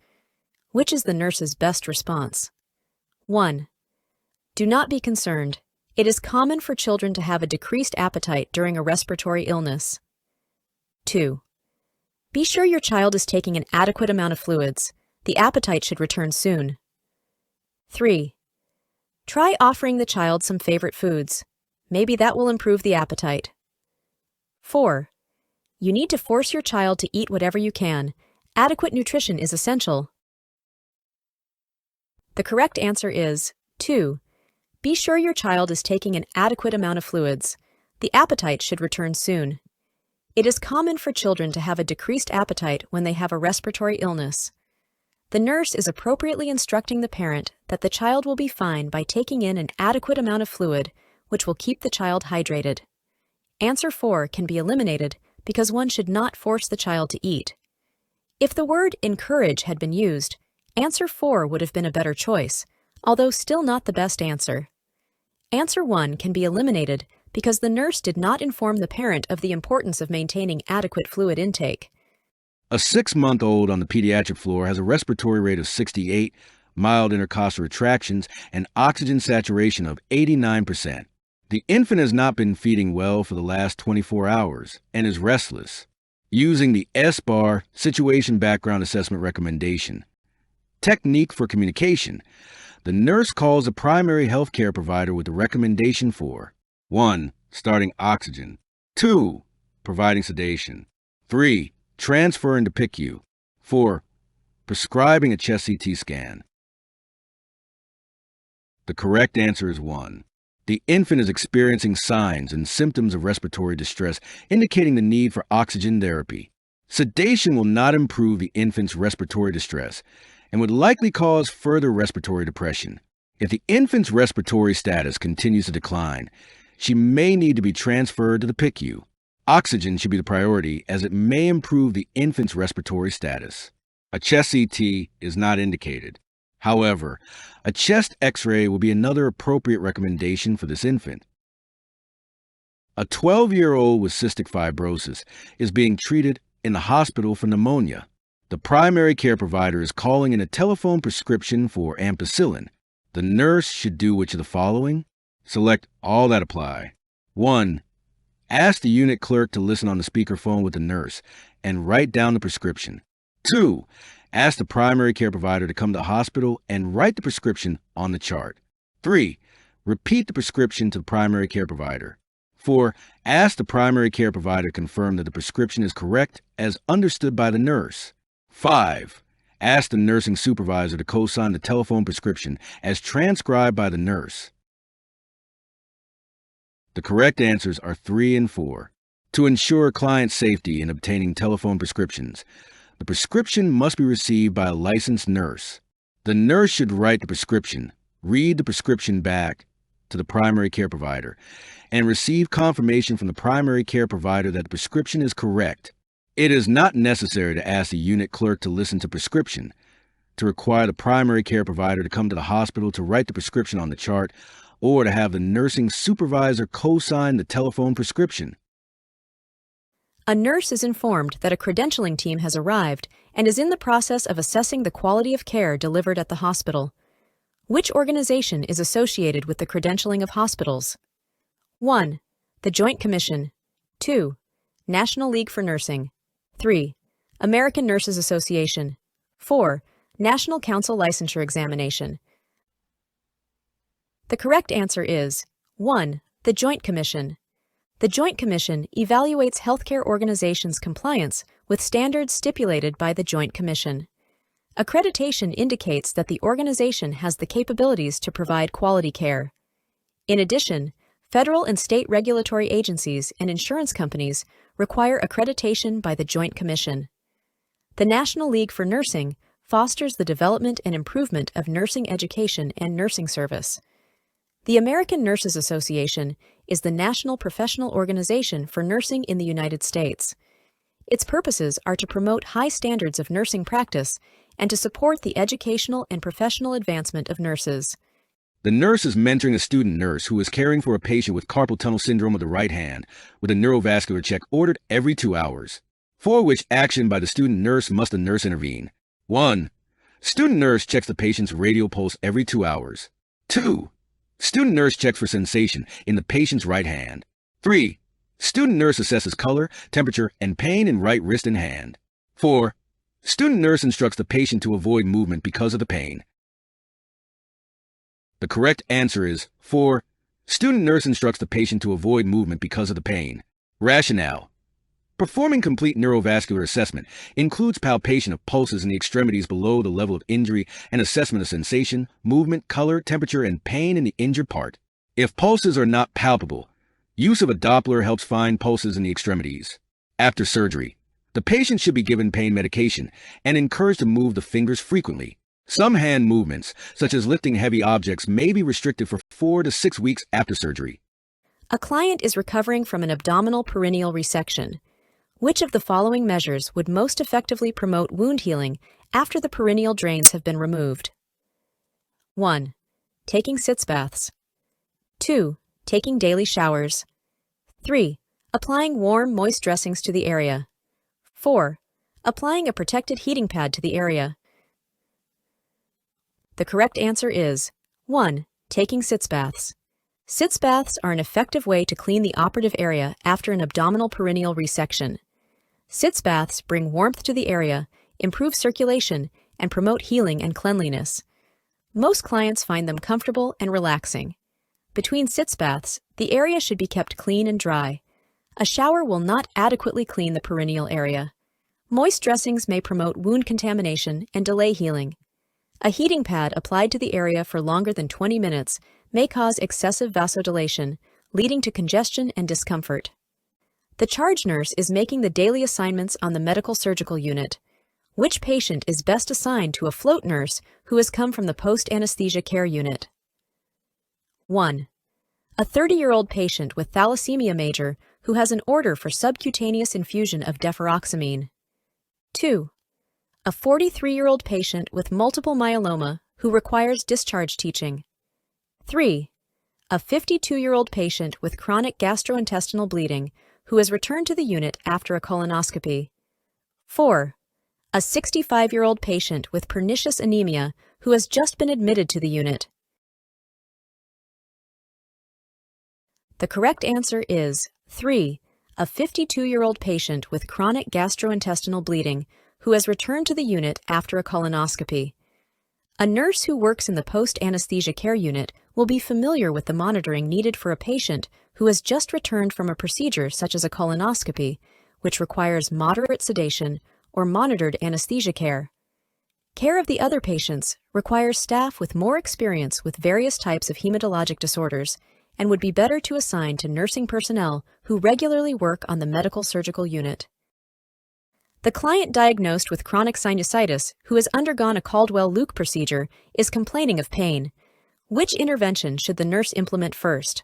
Which is the nurse's best response? 1. Do not be concerned. It is common for children to have a decreased appetite during a respiratory illness. 2. Be sure your child is taking an adequate amount of fluids. The appetite should return soon. 3. Try offering the child some favorite foods. Maybe that will improve the appetite. 4. You need to force your child to eat whatever you can. Adequate nutrition is essential. The correct answer is 2. Be sure your child is taking an adequate amount of fluids. The appetite should return soon. It is common for children to have a decreased appetite when they have a respiratory illness. The nurse is appropriately instructing the parent that the child will be fine by taking in an adequate amount of fluid, which will keep the child hydrated. Answer 4 can be eliminated because one should not force the child to eat. If the word encourage had been used, answer 4 would have been a better choice, although still not the best answer. Answer 1 can be eliminated because the nurse did not inform the parent of the importance of maintaining adequate fluid intake. A 6-month-old on the pediatric floor has a respiratory rate of 68, mild intercostal retractions, and oxygen saturation of 89%. The infant has not been feeding well for the last 24 hours and is restless. Using the SBAR Situation Background Assessment Recommendation. Technique for communication. The The nurse calls the primary health care provider with a recommendation for 1. Starting oxygen. 2. Providing sedation. 3. Transferring to PICU. 4. Prescribing a chest CT scan. The correct answer is 1. The infant is experiencing signs and symptoms of respiratory distress, indicating the need for oxygen therapy. Sedation will not improve the infant's respiratory distress and would likely cause further respiratory depression. If the infant's respiratory status continues to decline, she may need to be transferred to the PICU. Oxygen should be the priority as it may improve the infant's respiratory status. A chest CT is not indicated. However, a chest X-ray will be another appropriate recommendation for this infant. A 12-year-old with cystic fibrosis is being treated in the hospital for pneumonia. The primary care provider is calling in a telephone prescription for ampicillin. The nurse should do which of the following? Select all that apply. 1. Ask the unit clerk to listen on the speakerphone with the nurse and write down the prescription. 2. Ask the primary care provider to come to the hospital and write the prescription on the chart. 3. Repeat the prescription to the primary care provider. 4. Ask the primary care provider to confirm that the prescription is correct as understood by the nurse. 5. Ask the nursing supervisor to co-sign the telephone prescription as transcribed by the nurse. The correct answers are 3 and 4. To ensure client safety in obtaining telephone prescriptions, the prescription must be received by a licensed nurse. The nurse should write the prescription, read the prescription back to the primary care provider, and receive confirmation from the primary care provider that the prescription is correct. It is not necessary to ask the unit clerk to listen to prescription, to require the primary care provider to come to the hospital to write the prescription on the chart, or to have the nursing supervisor co-sign the telephone prescription. A nurse is informed that a credentialing team has arrived and is in the process of assessing the quality of care delivered at the hospital. Which organization is associated with the credentialing of hospitals? 1. The Joint Commission. 2. National League for Nursing. 3. American Nurses Association. 4. National Council Licensure Examination. The correct answer is 1. The Joint Commission. The Joint Commission evaluates healthcare organizations' compliance with standards stipulated by the Joint Commission. Accreditation indicates that the organization has the capabilities to provide quality care. In addition, federal and state regulatory agencies and insurance companies require accreditation by the Joint Commission. The National League for Nursing fosters the development and improvement of nursing education and nursing service. The American Nurses Association is the national professional organization for nursing in the United States. Its purposes are to promote high standards of nursing practice and to support the educational and professional advancement of nurses. The nurse is mentoring a student nurse who is caring for a patient with carpal tunnel syndrome of the right hand with a neurovascular check ordered every 2 hours, for which action by the student nurse must the nurse intervene. 1. Student nurse checks the patient's radial pulse every 2 hours. 2. Student nurse checks for sensation in the patient's right hand. 3. Student nurse assesses color, temperature, and pain in right wrist and hand. 4. Student nurse instructs the patient to avoid movement because of the pain. The correct answer is 4. Student nurse instructs the patient to avoid movement because of the pain. Rationale. Performing complete neurovascular assessment includes palpation of pulses in the extremities below the level of injury and assessment of sensation, movement, color, temperature, and pain in the injured part. If pulses are not palpable, use of a Doppler helps find pulses in the extremities. After surgery, the patient should be given pain medication and encouraged to move the fingers frequently. Some hand movements, such as lifting heavy objects, may be restricted for 4 to 6 weeks after surgery. A client is recovering from an abdominal perineal resection. Which of the following measures would most effectively promote wound healing after the perineal drains have been removed? 1. Taking sitz baths. 2. Taking daily showers. 3. Applying warm, moist dressings to the area. 4. Applying a protected heating pad to the area. The correct answer is 1. Taking sitz baths. Sitz baths are an effective way to clean the operative area after an abdominal perineal resection. Sitz baths bring warmth to the area, improve circulation, and promote healing and cleanliness. Most clients find them comfortable and relaxing. Between sitz baths, the area should be kept clean and dry. A shower will not adequately clean the perineal area. Moist dressings may promote wound contamination and delay healing. A heating pad applied to the area for longer than 20 minutes may cause excessive vasodilation, leading to congestion and discomfort. The charge nurse is making the daily assignments on the medical surgical unit. Which patient is best assigned to a float nurse who has come from the post-anesthesia care unit? 1. A 30-year-old patient with thalassemia major who has an order for subcutaneous infusion of deferoxamine. 2. A 43-year-old patient with multiple myeloma who requires discharge teaching. 3. A 52-year-old patient with chronic gastrointestinal bleeding who has returned to the unit after a colonoscopy. 4. A 65-year-old patient with pernicious anemia who has just been admitted to the unit. The correct answer is 3. A 52-year-old patient with chronic gastrointestinal bleeding who has returned to the unit after a colonoscopy. A nurse who works in the post-anesthesia care unit will be familiar with the monitoring needed for a patient who has just returned from a procedure such as a colonoscopy, which requires moderate sedation or monitored anesthesia care. Care of the other patients requires staff with more experience with various types of hematologic disorders and would be better to assign to nursing personnel who regularly work on the medical surgical unit. The client diagnosed with chronic sinusitis who has undergone a Caldwell-Luke procedure is complaining of pain. Which intervention should the nurse implement first?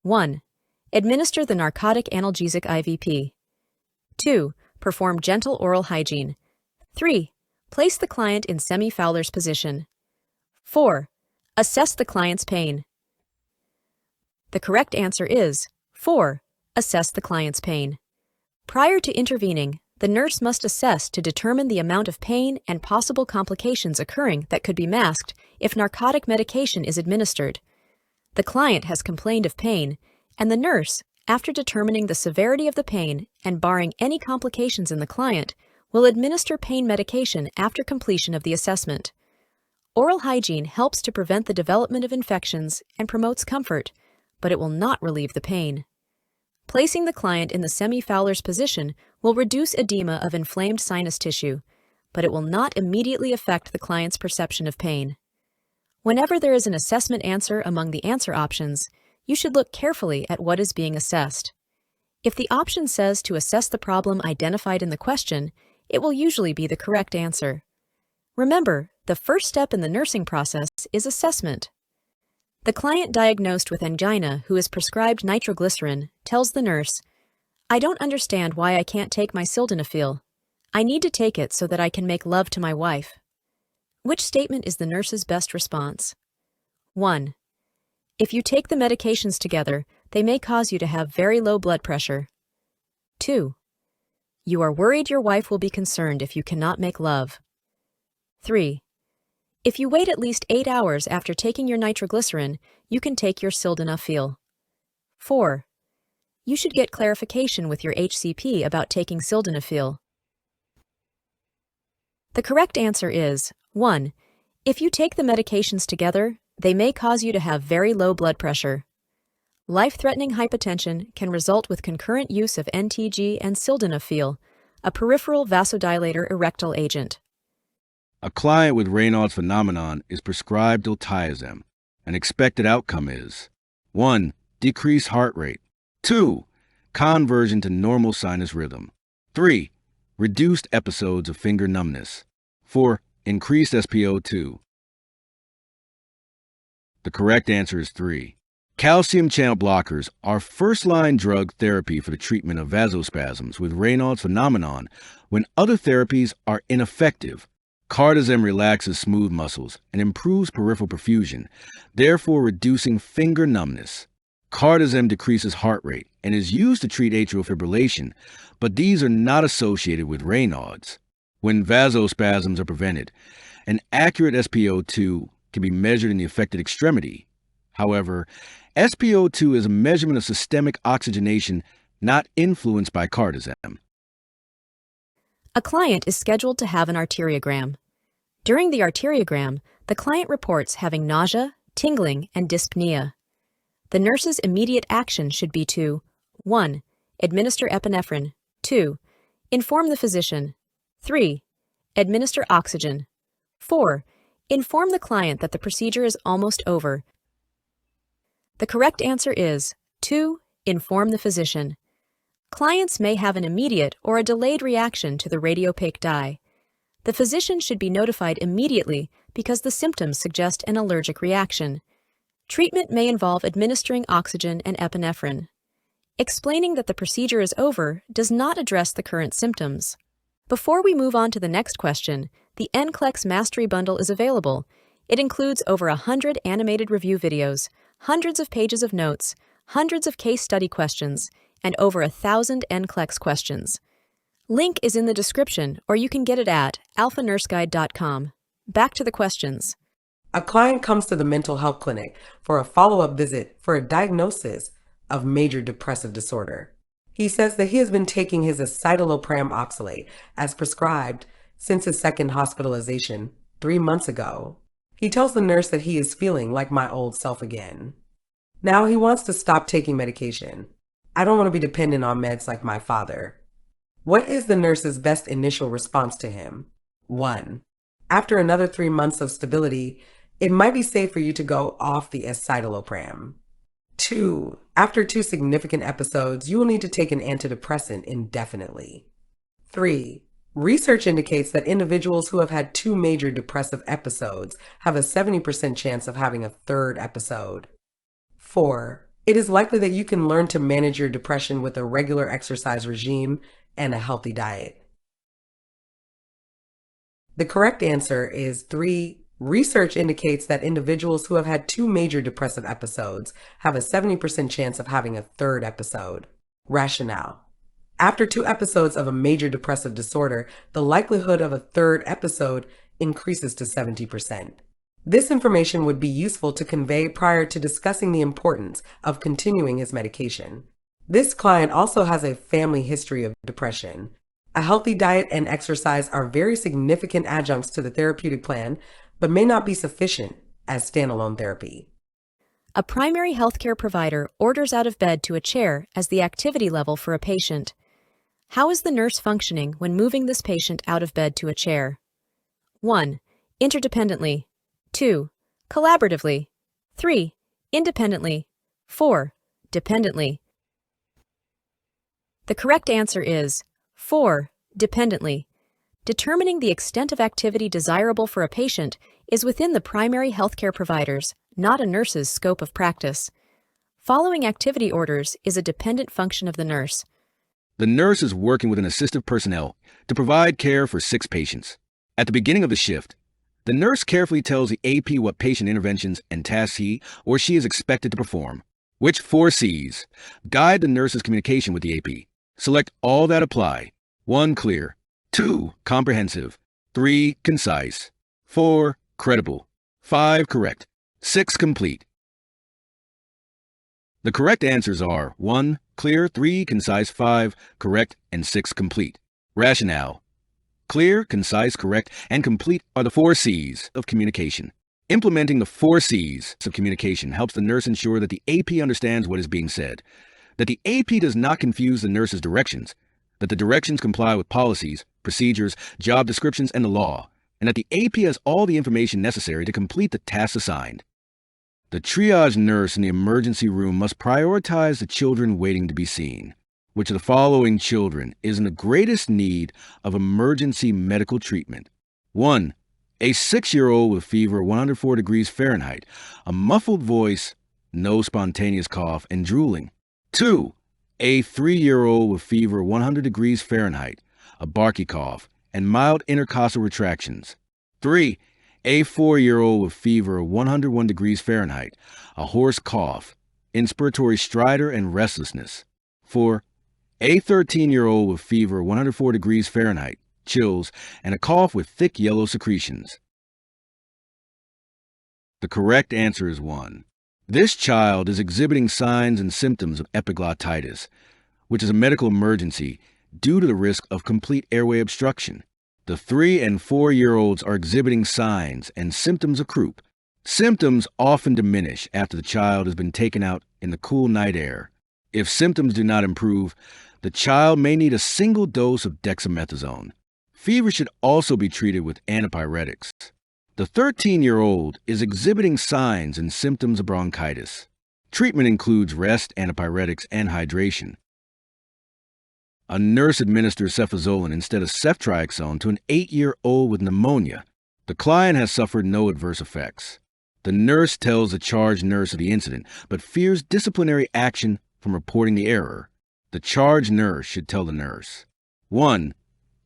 1. Administer the narcotic analgesic IVP. 2. Perform gentle oral hygiene. 3. Place the client in semi-Fowler's position. 4. Assess the client's pain. The correct answer is 4. Assess the client's pain. Prior to intervening, the nurse must assess to determine the amount of pain and possible complications occurring that could be masked if narcotic medication is administered. The client has complained of pain, and the nurse, after determining the severity of the pain and barring any complications in the client, will administer pain medication after completion of the assessment. Oral hygiene helps to prevent the development of infections and promotes comfort, but it will not relieve the pain. Placing the client in the semi-Fowler's position will reduce edema of inflamed sinus tissue, but it will not immediately affect the client's perception of pain. Whenever there is an assessment answer among the answer options, you should look carefully at what is being assessed. If the option says to assess the problem identified in the question, it will usually be the correct answer. Remember, the first step in the nursing process is assessment. The client diagnosed with angina who is prescribed nitroglycerin tells the nurse, "I don't understand why I can't take my sildenafil. I need to take it so that I can make love to my wife." Which statement is the nurse's best response? 1. If you take the medications together, they may cause you to have very low blood pressure. 2. You are worried your wife will be concerned if you cannot make love. 3. If you wait at least 8 hours after taking your nitroglycerin, you can take your sildenafil. 4. You should get clarification with your HCP about taking sildenafil. The correct answer is 1. If you take the medications together, they may cause you to have very low blood pressure. Life-threatening hypotension can result with concurrent use of NTG and sildenafil, a peripheral vasodilator erectile agent. A client with Raynaud's phenomenon is prescribed diltiazem. An expected outcome is 1. Decreased heart rate. 2. Conversion to normal sinus rhythm. 3. Reduced episodes of finger numbness. 4. Increased SpO2. The correct answer is 3. Calcium channel blockers are first-line drug therapy for the treatment of vasospasms with Raynaud's phenomenon when other therapies are ineffective. Cardizem relaxes smooth muscles and improves peripheral perfusion, therefore reducing finger numbness. Cardizem decreases heart rate and is used to treat atrial fibrillation, but these are not associated with Raynaud's. When vasospasms are prevented, an accurate SpO2 can be measured in the affected extremity. However, SpO2 is a measurement of systemic oxygenation not influenced by cardizem. A client is scheduled to have an arteriogram. During the arteriogram, The client reports having nausea, tingling, and dyspnea. The nurse's immediate action should be to 1. Administer epinephrine. 2. Inform the physician. 3. Administer oxygen. 4. Inform the client that the procedure is almost over. The correct answer is 2. Inform the physician. Clients may have an immediate or a delayed reaction to the radiopaque dye. The physician should be notified immediately because the symptoms suggest an allergic reaction. Treatment may involve administering oxygen and epinephrine. Explaining that the procedure is over does not address the current symptoms. Before we move on to the next question, the NCLEX Mastery Bundle is available. It includes over 100 animated review videos, hundreds of pages of notes, hundreds of case study questions, and over 1,000 NCLEX questions. Link is in the description, or you can get it at alphanurseguide.com. Back to the questions. A client comes to the mental health clinic for a follow-up visit for a diagnosis of major depressive disorder. He says that he has been taking his escitalopram oxalate as prescribed since his second hospitalization 3 months ago. He tells the nurse that he is feeling like my old self again. Now he wants to stop taking medication. I don't want to be dependent on meds like my father. What is the nurse's best initial response to him? 1. After another 3 months of stability, it might be safe for you to go off the escitalopram. 2. After 2 significant episodes, you will need to take an antidepressant indefinitely. 3. Research indicates that individuals who have had 2 major depressive episodes have a 70% chance of having a third episode. 4. It is likely that you can learn to manage your depression with a regular exercise regime and a healthy diet. The correct answer is 3. Research indicates that individuals who have had 2 major depressive episodes have a 70% chance of having a third episode. Rationale. After 2 episodes of a major depressive disorder, the likelihood of a third episode increases to 70%. This information would be useful to convey prior to discussing the importance of continuing his medication. This client also has a family history of depression. A healthy diet and exercise are very significant adjuncts to the therapeutic plan, but may not be sufficient as standalone therapy. A primary healthcare provider orders out of bed to a chair as the activity level for a patient. How is the nurse functioning when moving this patient out of bed to a chair? 1. Interdependently. 2. Collaboratively. 3. Independently. 4. Dependently. The correct answer is 4. Dependently. Determining the extent of activity desirable for a patient is within the primary healthcare provider's, not a nurse's, scope of practice. Following activity orders is a dependent function of the nurse. The nurse is working with an assistive personnel to provide care for 6 patients. At the beginning of the shift, the nurse carefully tells the AP what patient interventions and tasks he or she is expected to perform. Which 4 C's guide the nurse's communication with the AP? Select all that apply. 1. Clear. 2. Comprehensive. 3. Concise. 4. Credible. 5. Correct. 6. Complete. The correct answers are 1. Clear, 3. Concise, 5. Correct, and 6. Complete. Rationale. Clear, concise, correct, and complete are the 4 C's of communication. Implementing the 4 C's of communication helps the nurse ensure that the AP understands what is being said, that the AP does not confuse the nurse's directions, that the directions comply with policies, procedures, job descriptions, and the law, and that the AP has all the information necessary to complete the tasks assigned. The triage nurse in the emergency room must prioritize the children waiting to be seen. Which of the following children is in the greatest need of emergency medical treatment? 1. A 6-year-old with fever 104 degrees Fahrenheit, a muffled voice, no spontaneous cough, and drooling. 2. A 3-year-old with fever 100 degrees Fahrenheit, a barky cough, and mild intercostal retractions. 3. A 4-year-old with fever 101 degrees Fahrenheit, a hoarse cough, inspiratory stridor, and restlessness. 4. A 13-year-old with fever 104 degrees Fahrenheit, chills, and a cough with thick yellow secretions. The correct answer is 1. This child is exhibiting signs and symptoms of epiglottitis, which is a medical emergency due to the risk of complete airway obstruction. The 3 and 4-year-olds are exhibiting signs and symptoms of croup. Symptoms often diminish after the child has been taken out in the cool night air. If symptoms do not improve, the child may need a single dose of dexamethasone. Fever should also be treated with antipyretics. The 13-year-old is exhibiting signs and symptoms of bronchitis. Treatment includes rest, antipyretics, and hydration. A nurse administers cefazolin instead of ceftriaxone to an 8-year-old with pneumonia. The client has suffered no adverse effects. The nurse tells the charge nurse of the incident, but fears disciplinary action from reporting the error. The charge nurse should tell the nurse, 1.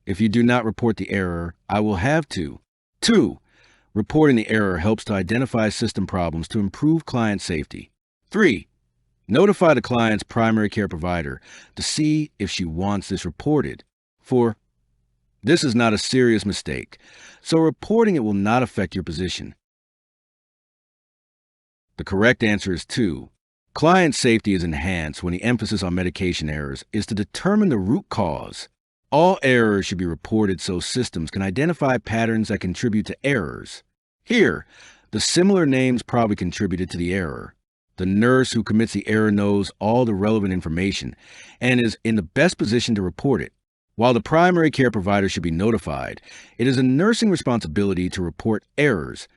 If you do not report the error, I will have to. 2. Reporting the error helps to identify system problems to improve client safety. 3. Notify the client's primary care provider to see if she wants this reported. 4. This is not a serious mistake, so reporting it will not affect your position. The correct answer is 2. Client safety is enhanced when the emphasis on medication errors is to determine the root cause. All errors should be reported so systems can identify patterns that contribute to errors. Here, the similar names probably contributed to the error. The nurse who commits the error knows all the relevant information and is in the best position to report it. While the primary care provider should be notified, it is a nursing responsibility to report errors,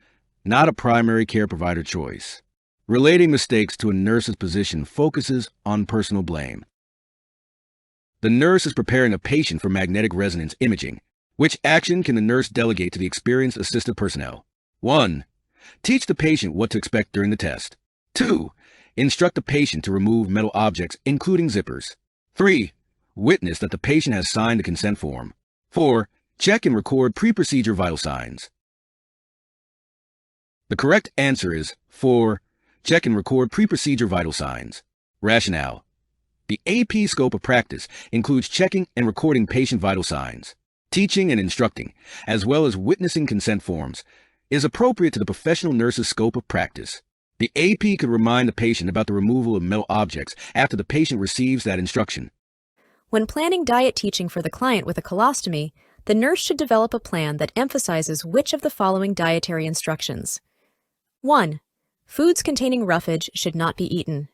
not a primary care provider choice. Relating mistakes to a nurse's position focuses on personal blame. The nurse is preparing a patient for magnetic resonance imaging. Which action can the nurse delegate to the experienced assistive personnel? 1. Teach the patient what to expect during the test. 2. Instruct the patient to remove metal objects, including zippers. 3. Witness that the patient has signed the consent form. 4. Check and record pre-procedure vital signs. The correct answer is 4. Check and record pre-procedure vital signs. Rationale. The AP scope of practice includes checking and recording patient vital signs. Teaching and instructing, as well as witnessing consent forms, is appropriate to the professional nurse's scope of practice. The AP could remind the patient about the removal of metal objects after the patient receives that instruction. When planning diet teaching for the client with a colostomy, the nurse should develop a plan that emphasizes which of the following dietary instructions. 1. Foods containing roughage should not be eaten.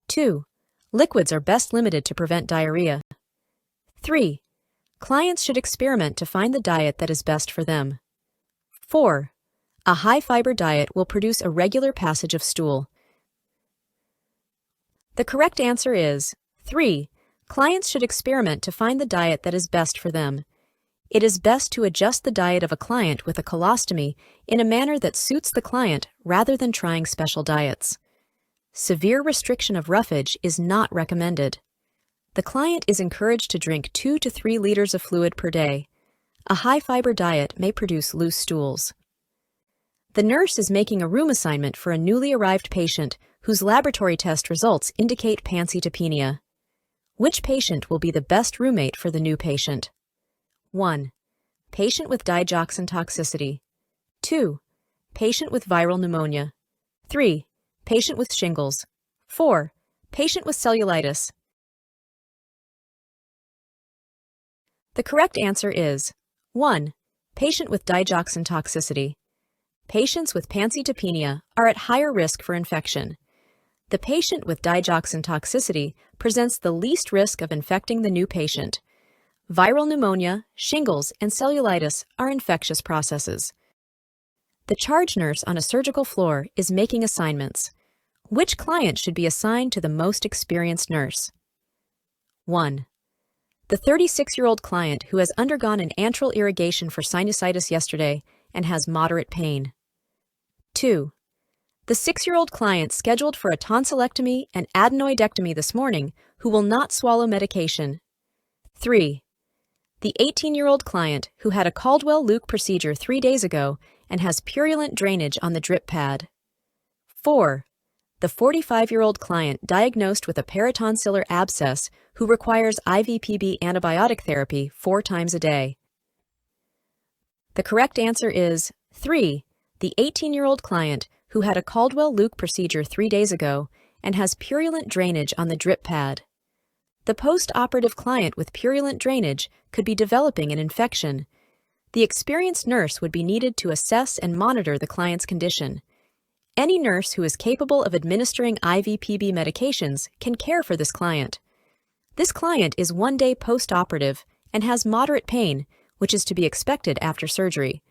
2. Liquids are best limited to prevent diarrhea. 3. Clients should experiment to find the diet that is best for them. 4. A high-fiber diet will produce a regular passage of stool. The correct answer is 3. Clients should experiment to find the diet that is best for them. It is best to adjust the diet of a client with a colostomy in a manner that suits the client rather than trying special diets. Severe restriction of roughage is not recommended. The client is encouraged to drink 2 to 3 liters of fluid per day. A high-fiber diet may produce loose stools. The nurse is making a room assignment for a newly arrived patient whose laboratory test results indicate pancytopenia. Which patient will be the best roommate for the new patient? 1. Patient with digoxin toxicity. 2. Patient with viral pneumonia. 3. Patient with shingles. 4. Patient with cellulitis. The correct answer is 1. Patient with digoxin toxicity. Patients with pancytopenia are at higher risk for infection. The patient with digoxin toxicity presents the least risk of infecting the new patient. Viral pneumonia, shingles, and cellulitis are infectious processes. The charge nurse on a surgical floor is making assignments. Which client should be assigned to the most experienced nurse? 1. The 36-year-old client who has undergone an antral irrigation for sinusitis yesterday and has moderate pain. 2. The 6-year-old client scheduled for a tonsillectomy and adenoidectomy this morning who will not swallow medication. 3. The 18-year-old client who had a Caldwell-Luke procedure 3 days ago and has purulent drainage on the drip pad. 4. The 45-year-old client diagnosed with a peritonsillar abscess who requires IVPB antibiotic therapy 4 times a day. The correct answer is 3. The 18-year-old client who had a Caldwell-Luke procedure 3 days ago and has purulent drainage on the drip pad. The post-operative client with purulent drainage could be developing an infection. The experienced nurse would be needed to assess and monitor the client's condition. Any nurse who is capable of administering IV/PB medications can care for this client. This client is 1 day post-operative and has moderate pain, which is to be expected after surgery.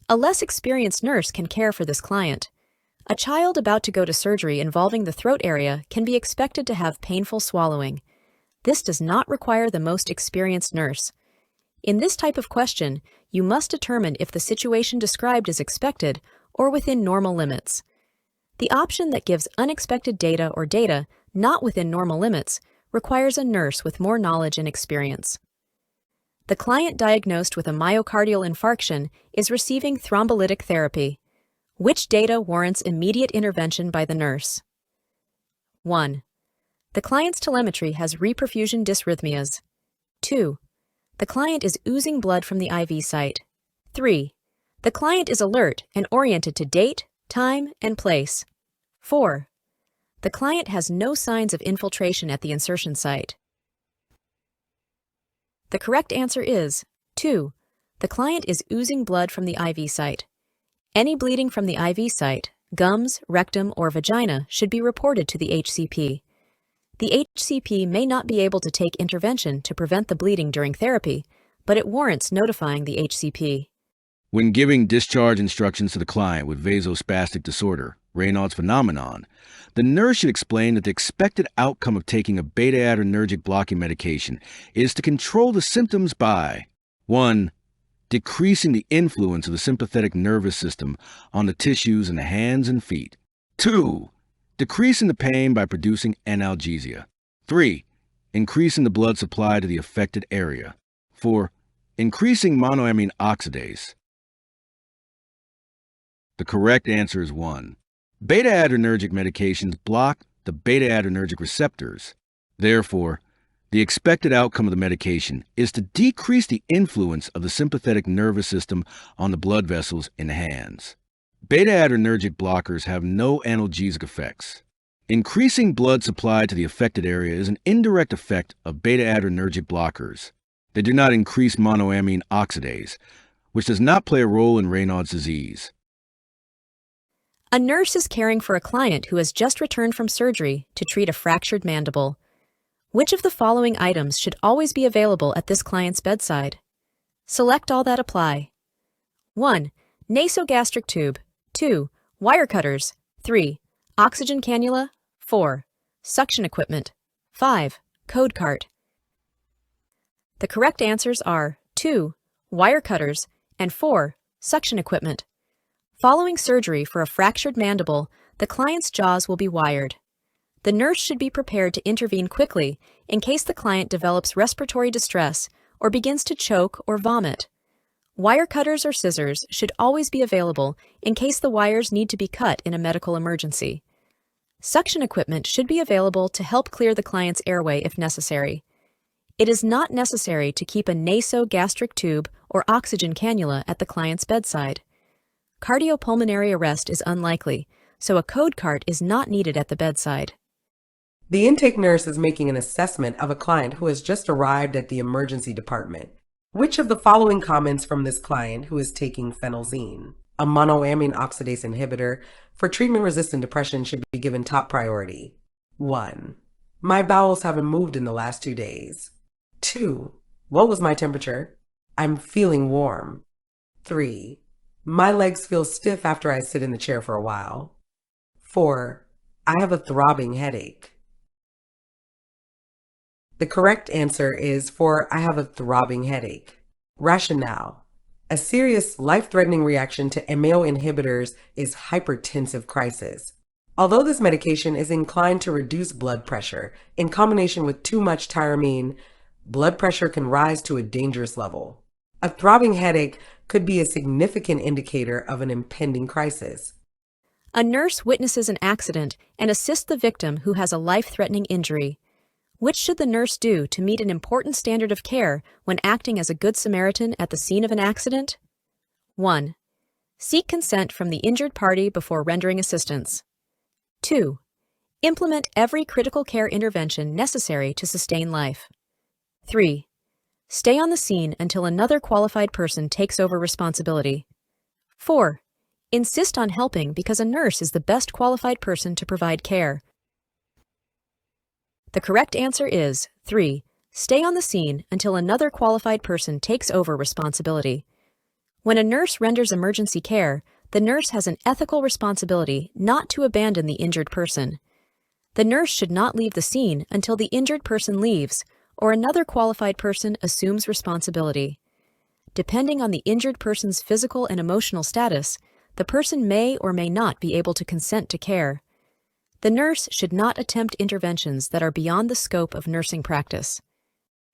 A less experienced nurse can care for this client. A child about to go to surgery involving the throat area can be expected to have painful swallowing. This does not require the most experienced nurse. In this type of question, you must determine if the situation described is expected or within normal limits. The option that gives unexpected data or data not within normal limits requires a nurse with more knowledge and experience. The client diagnosed with a myocardial infarction is receiving thrombolytic therapy. Which data warrants immediate intervention by the nurse? 1. The client's telemetry has reperfusion dysrhythmias. 2. The client is oozing blood from the IV site. 3. The client is alert and oriented to date, time, and place. 4. The client has no signs of infiltration at the insertion site. The correct answer is 2. The client is oozing blood from the IV site. Any bleeding from the IV site, gums, rectum, or vagina should be reported to the HCP. The HCP may not be able to take intervention to prevent the bleeding during therapy, but it warrants notifying the HCP. When giving discharge instructions to the client with vasospastic disorder, Raynaud's phenomenon, the nurse should explain that the expected outcome of taking a beta-adrenergic blocking medication is to control the symptoms by 1. Decreasing the influence of the sympathetic nervous system on the tissues in the hands and feet. 2. Decreasing the pain by producing analgesia. 3. Increasing the blood supply to the affected area. 4. Increasing monoamine oxidase. The correct answer is 1. Beta-adrenergic medications block the beta-adrenergic receptors. Therefore, the expected outcome of the medication is to decrease the influence of the sympathetic nervous system on the blood vessels in the hands. Beta-adrenergic blockers have no analgesic effects. Increasing blood supply to the affected area is an indirect effect of beta-adrenergic blockers. They do not increase monoamine oxidase, which does not play a role in Raynaud's disease. A nurse is caring for a client who has just returned from surgery to treat a fractured mandible. Which of the following items should always be available at this client's bedside? Select all that apply. 1. Nasogastric tube. 2. Wire cutters. 3. Oxygen cannula. 4. Suction equipment. 5. Code cart. The correct answers are 2. Wire cutters and 4. Suction equipment. Following surgery for a fractured mandible, the client's jaws will be wired. The nurse should be prepared to intervene quickly in case the client develops respiratory distress or begins to choke or vomit. Wire cutters or scissors should always be available in case the wires need to be cut in a medical emergency. Suction equipment should be available to help clear the client's airway if necessary. It is not necessary to keep a nasogastric tube or oxygen cannula at the client's bedside. Cardiopulmonary arrest is unlikely, so a code cart is not needed at the bedside. The intake nurse is making an assessment of a client who has just arrived at the emergency department. Which of the following comments from this client who is taking phenelzine, a monoamine oxidase inhibitor, for treatment-resistant depression should be given top priority? 1. My bowels haven't moved in the last 2 days. 2. What was my temperature? I'm feeling warm. 3. My legs feel stiff after I sit in the chair for a while. 4. I have a throbbing headache. The correct answer is 4. I have a throbbing headache. Rationale. A serious, life-threatening reaction to MAO inhibitors is hypertensive crisis. Although this medication is inclined to reduce blood pressure, in combination with too much tyramine, blood pressure can rise to a dangerous level. A throbbing headache could be a significant indicator of an impending crisis. A nurse witnesses an accident and assists the victim who has a life-threatening injury. Which should the nurse do to meet an important standard of care when acting as a good Samaritan at the scene of an accident? 1. Seek consent from the injured party before rendering assistance. 2. Implement every critical care intervention necessary to sustain life. 3. Stay on the scene until another qualified person takes over responsibility. 4. Insist on helping because a nurse is the best qualified person to provide care. The correct answer is 3. Stay on the scene until another qualified person takes over responsibility. When a nurse renders emergency care, the nurse has an ethical responsibility not to abandon the injured person. The nurse should not leave the scene until the injured person leaves or another qualified person assumes responsibility. Depending on the injured person's physical and emotional status, the person may or may not be able to consent to care. The nurse should not attempt interventions that are beyond the scope of nursing practice.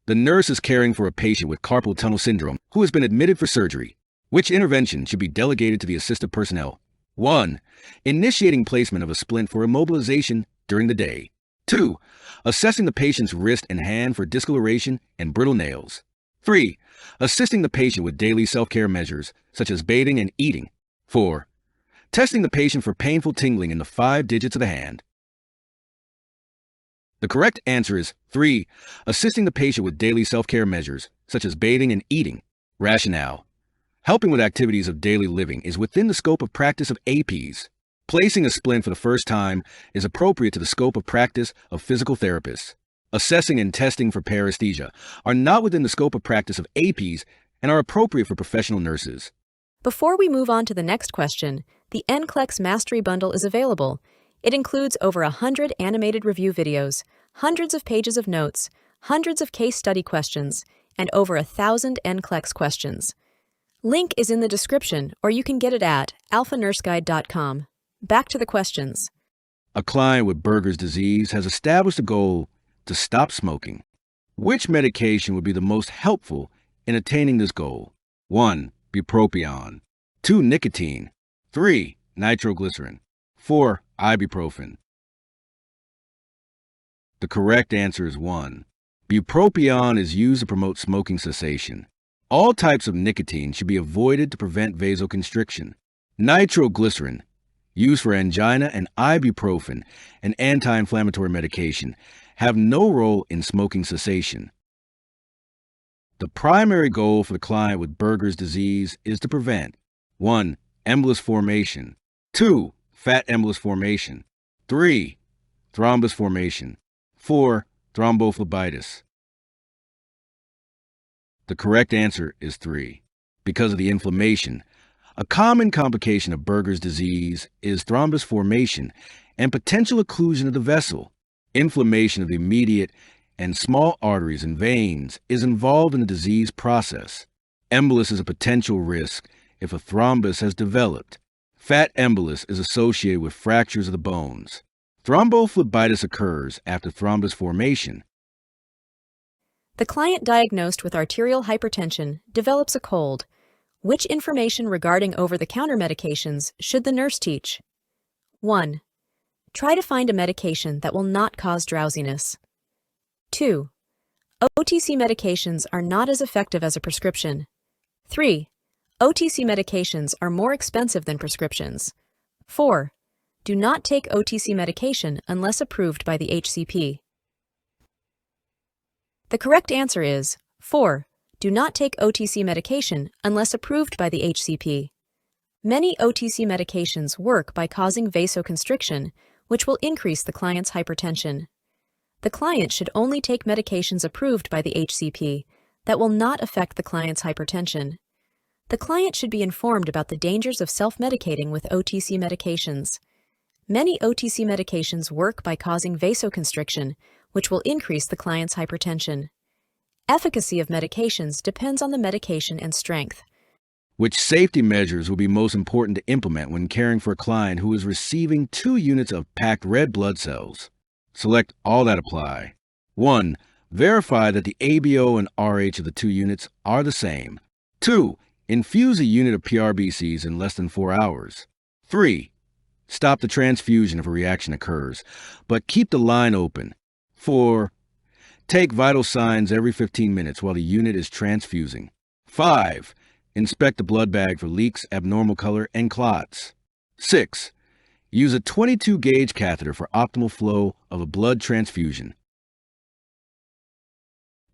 The nurse is caring for a patient with carpal tunnel syndrome who has been admitted for surgery. Which intervention should be delegated to the assistive personnel? 1. Initiating placement of a splint for immobilization during the day. 2. Assessing the patient's wrist and hand for discoloration and brittle nails. 3. Assisting the patient with daily self-care measures such as bathing and eating. 4. Testing the patient for painful tingling in the 5 digits of the hand. The correct answer is 3. Assisting the patient with daily self-care measures such as bathing and eating. Rationale. Helping with activities of daily living is within the scope of practice of APs. Placing a splint for the first time is appropriate to the scope of practice of physical therapists. Assessing and testing for paresthesia are not within the scope of practice of APs and are appropriate for professional nurses. Before we move on to the next question, the NCLEX Mastery Bundle is available. It includes over 100 animated review videos, hundreds of pages of notes, hundreds of case study questions, and over 1,000 NCLEX questions. Link is in the description, or you can get it at alphanurseguide.com. Back to the questions. A client with Berger's disease has established a goal to stop smoking. Which medication would be the most helpful in attaining this goal? 1. Bupropion. 2. Nicotine. 3. Nitroglycerin. 4. Ibuprofen. The correct answer is 1. Bupropion is used to promote smoking cessation. All types of nicotine should be avoided to prevent vasoconstriction. Nitroglycerin, used for angina, and ibuprofen, an anti-inflammatory medication, have no role in smoking cessation. The primary goal for the client with Berger's disease is to prevent 1. Embolus formation. 2. Fat embolus formation. 3. Thrombus formation. 4. Thrombophlebitis. The correct answer is 3. Because of the inflammation, a common complication of Berger's disease is thrombus formation and potential occlusion of the vessel. Inflammation of the immediate and small arteries and veins is involved in the disease process. Embolus is a potential risk if a thrombus has developed. Fat embolus is associated with fractures of the bones. Thrombophlebitis occurs after thrombus formation. The client diagnosed with arterial hypertension develops a cold. Which information regarding over-the-counter medications should the nurse teach? 1. Try to find a medication that will not cause drowsiness. 2. OTC medications are not as effective as a prescription. 3. OTC medications are more expensive than prescriptions. 4. Do not take OTC medication unless approved by the HCP. The correct answer is 4. Do not take OTC medication unless approved by the HCP. Many OTC medications work by causing vasoconstriction, which will increase the client's hypertension. The client should only take medications approved by the HCP that will not affect the client's hypertension. The client should be informed about the dangers of self-medicating with OTC medications. Many OTC medications work by causing vasoconstriction, which will increase the client's hypertension. Efficacy of medications depends on the medication and strength. Which safety measures will be most important to implement when caring for a client who is receiving 2 units of packed red blood cells? Select all that apply. 1. Verify that the ABO and RH of the 2 units are the same. 2. Infuse a unit of PRBCs in less than 4 hours. 3. Stop the transfusion if a reaction occurs, but keep the line open. 4. Take vital signs every 15 minutes while the unit is transfusing. 5. Inspect the blood bag for leaks, abnormal color, and clots. 6. Use a 22-gauge catheter for optimal flow of a blood transfusion.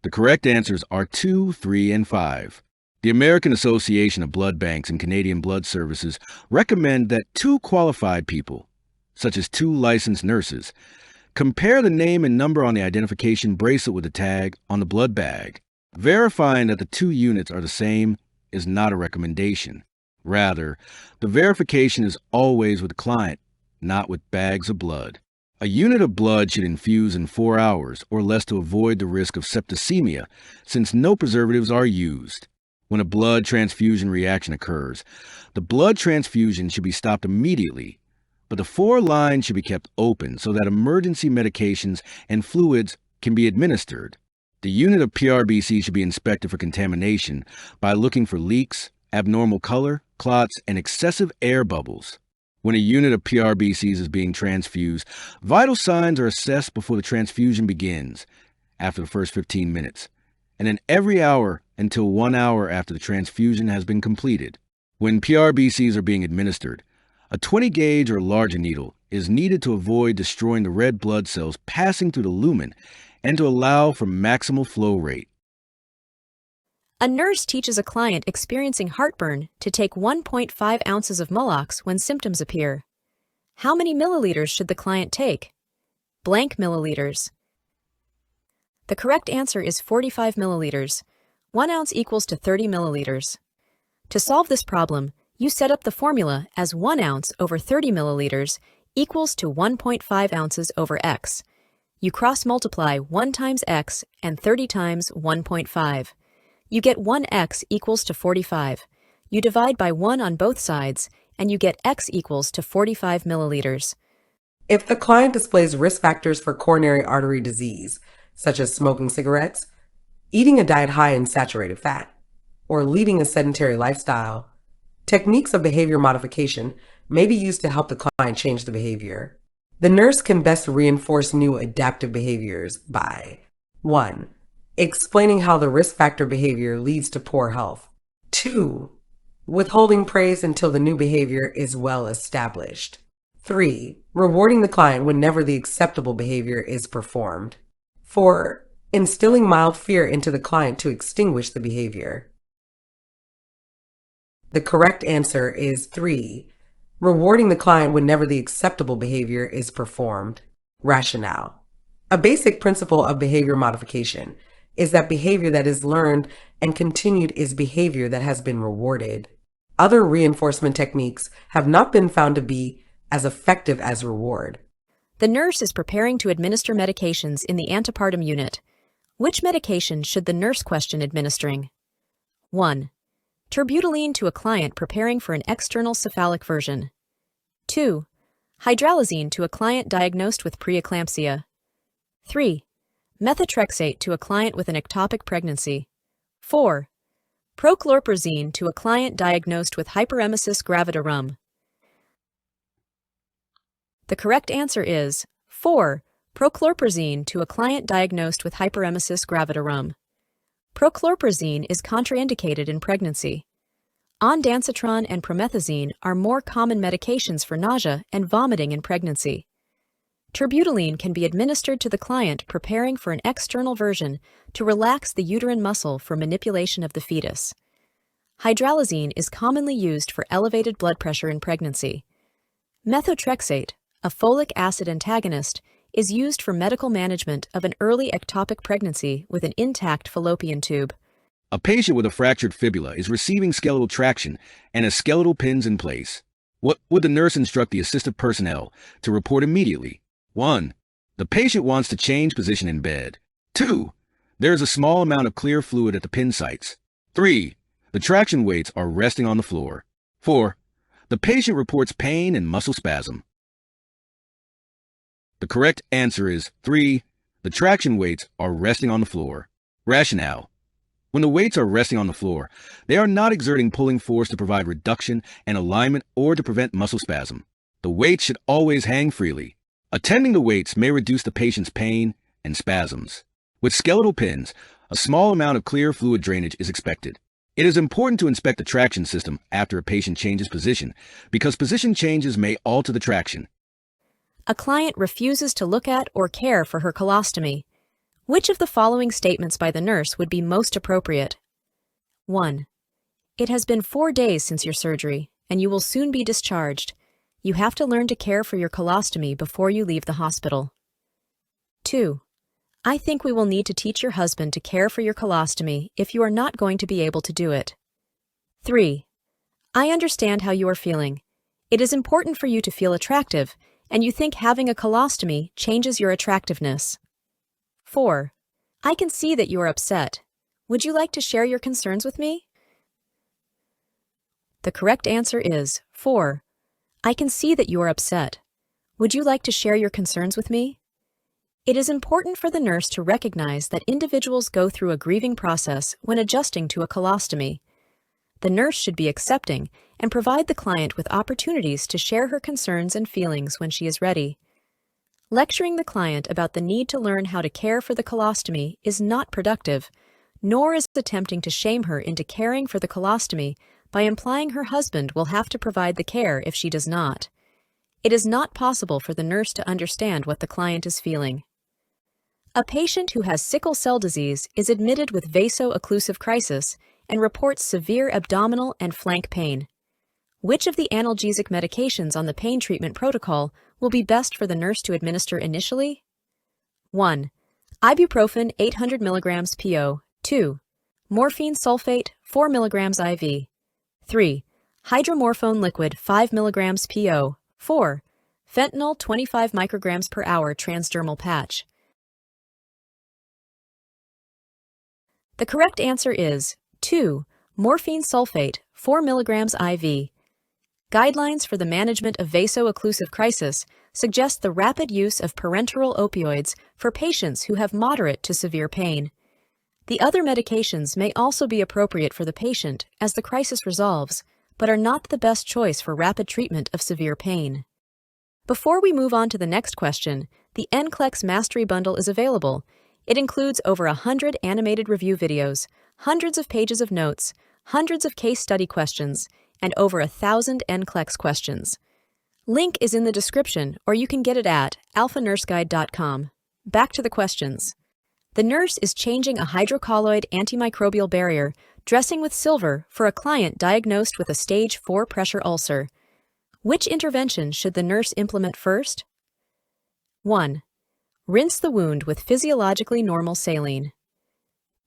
The correct answers are 2, 3, and 5. The American Association of Blood Banks and Canadian Blood Services recommend that 2 qualified people, such as 2 licensed nurses, compare the name and number on the identification bracelet with the tag on the blood bag. Verifying that the 2 units are the same is not a recommendation. Rather, the verification is always with the client, not with bags of blood. A unit of blood should infuse in 4 hours or less to avoid the risk of septicemia, since no preservatives are used. When a blood transfusion reaction occurs, the blood transfusion should be stopped immediately, but the 4 lines should be kept open so that emergency medications and fluids can be administered. The unit of PRBC should be inspected for contamination by looking for leaks, abnormal color, clots, and excessive air bubbles. When a unit of PRBCs is being transfused, vital signs are assessed before the transfusion begins, after the first 15 minutes, and then every hour until 1 hour after the transfusion has been completed. When PRBCs are being administered, a 20 gauge or larger needle is needed to avoid destroying the red blood cells passing through the lumen and to allow for maximal flow rate. A nurse teaches a client experiencing heartburn to take 1.5 ounces of Mulox when symptoms appear. How many milliliters should the client take? Blank milliliters. The correct answer is 45 milliliters. 1 ounce equals to 30 milliliters. To solve this problem, you set up the formula as 1 ounce over 30 milliliters equals to 1.5 ounces over x. You cross-multiply 1 times x and 30 times 1.5. You get 1x equals to 45. You divide by 1 on both sides, and you get x equals to 45 milliliters. If the client displays risk factors for coronary artery disease, such as smoking cigarettes, eating a diet high in saturated fat, or leading a sedentary lifestyle, techniques of behavior modification may be used to help the client change the behavior. The nurse can best reinforce new adaptive behaviors by 1. Explaining how the risk factor behavior leads to poor health. 2. Withholding praise until the new behavior is well established. 3. Rewarding the client whenever the acceptable behavior is performed. 4. Instilling mild fear into the client to extinguish the behavior. The correct answer is 3. Rewarding the client whenever the acceptable behavior is performed. Rationale. A basic principle of behavior modification is that behavior that is learned and continued is behavior that has been rewarded. Other reinforcement techniques have not been found to be as effective as reward. The nurse is preparing to administer medications in the antepartum unit. Which medication should the nurse question administering? 1. Terbutaline to a client preparing for an external cephalic version. 2. Hydralazine to a client diagnosed with preeclampsia. 3. Methotrexate to a client with an ectopic pregnancy. 4. Prochlorperazine to a client diagnosed with hyperemesis gravidarum. The correct answer is 4. Prochlorperazine to a client diagnosed with hyperemesis gravidarum. Prochlorperazine is contraindicated in pregnancy. Ondansetron and promethazine are more common medications for nausea and vomiting in pregnancy. Terbutaline can be administered to the client preparing for an external version to relax the uterine muscle for manipulation of the fetus. Hydralazine is commonly used for elevated blood pressure in pregnancy. Methotrexate, a folic acid antagonist, is used for medical management of an early ectopic pregnancy with an intact fallopian tube. A patient with a fractured fibula is receiving skeletal traction and has skeletal pins in place. What would the nurse instruct the assistive personnel to report immediately? 1. The patient wants to change position in bed. 2. There is a small amount of clear fluid at the pin sites. 3. The traction weights are resting on the floor. 4. The patient reports pain and muscle spasm. The correct answer is 3. The traction weights are resting on the floor. Rationale. When the weights are resting on the floor, they are not exerting pulling force to provide reduction and alignment or to prevent muscle spasm. The weights should always hang freely. Attending the weights may reduce the patient's pain and spasms. With skeletal pins, a small amount of clear fluid drainage is expected. It is important to inspect the traction system after a patient changes position because position changes may alter the traction. A client refuses to look at or care for her colostomy. Which of the following statements by the nurse would be most appropriate? 1. It has been 4 days since your surgery, and you will soon be discharged. You have to learn to care for your colostomy before you leave the hospital. 2. I think we will need to teach your husband to care for your colostomy if you are not going to be able to do it. 3. I understand how you are feeling. It is important for you to feel attractive, and you think having a colostomy changes your attractiveness. 4. I can see that you are upset. Would you like to share your concerns with me? The correct answer is 4. I can see that you are upset. Would you like to share your concerns with me? It is important for the nurse to recognize that individuals go through a grieving process when adjusting to a colostomy. The nurse should be accepting and provide the client with opportunities to share her concerns and feelings when she is ready. Lecturing the client about the need to learn how to care for the colostomy is not productive, nor is attempting to shame her into caring for the colostomy by implying her husband will have to provide the care if she does not. It is not possible for the nurse to understand what the client is feeling. A patient who has sickle cell disease is admitted with vaso-occlusive crisis and reports severe abdominal and flank pain. Which of the analgesic medications on the pain treatment protocol will be best for the nurse to administer initially? 1. Ibuprofen 800 mg PO. 2. Morphine sulfate 4 mg IV. 3. Hydromorphone liquid 5 mg PO. 4. Fentanyl 25 micrograms per hour transdermal patch. The correct answer is 2. Morphine sulfate 4 mg IV. Guidelines for the management of vaso-occlusive crisis suggest the rapid use of parenteral opioids for patients who have moderate to severe pain. The other medications may also be appropriate for the patient as the crisis resolves, but are not the best choice for rapid treatment of severe pain. Before we move on to the next question, the NCLEX Mastery Bundle is available. It includes over 100 animated review videos, hundreds of pages of notes, hundreds of case study questions, and over 1,000 NCLEX questions. Link is in the description, or you can get it at alphanurseguide.com. Back to the questions. The nurse is changing a hydrocolloid antimicrobial barrier, dressing with silver, for a client diagnosed with a stage 4 pressure ulcer. Which intervention should the nurse implement first? 1. Rinse the wound with physiologically normal saline.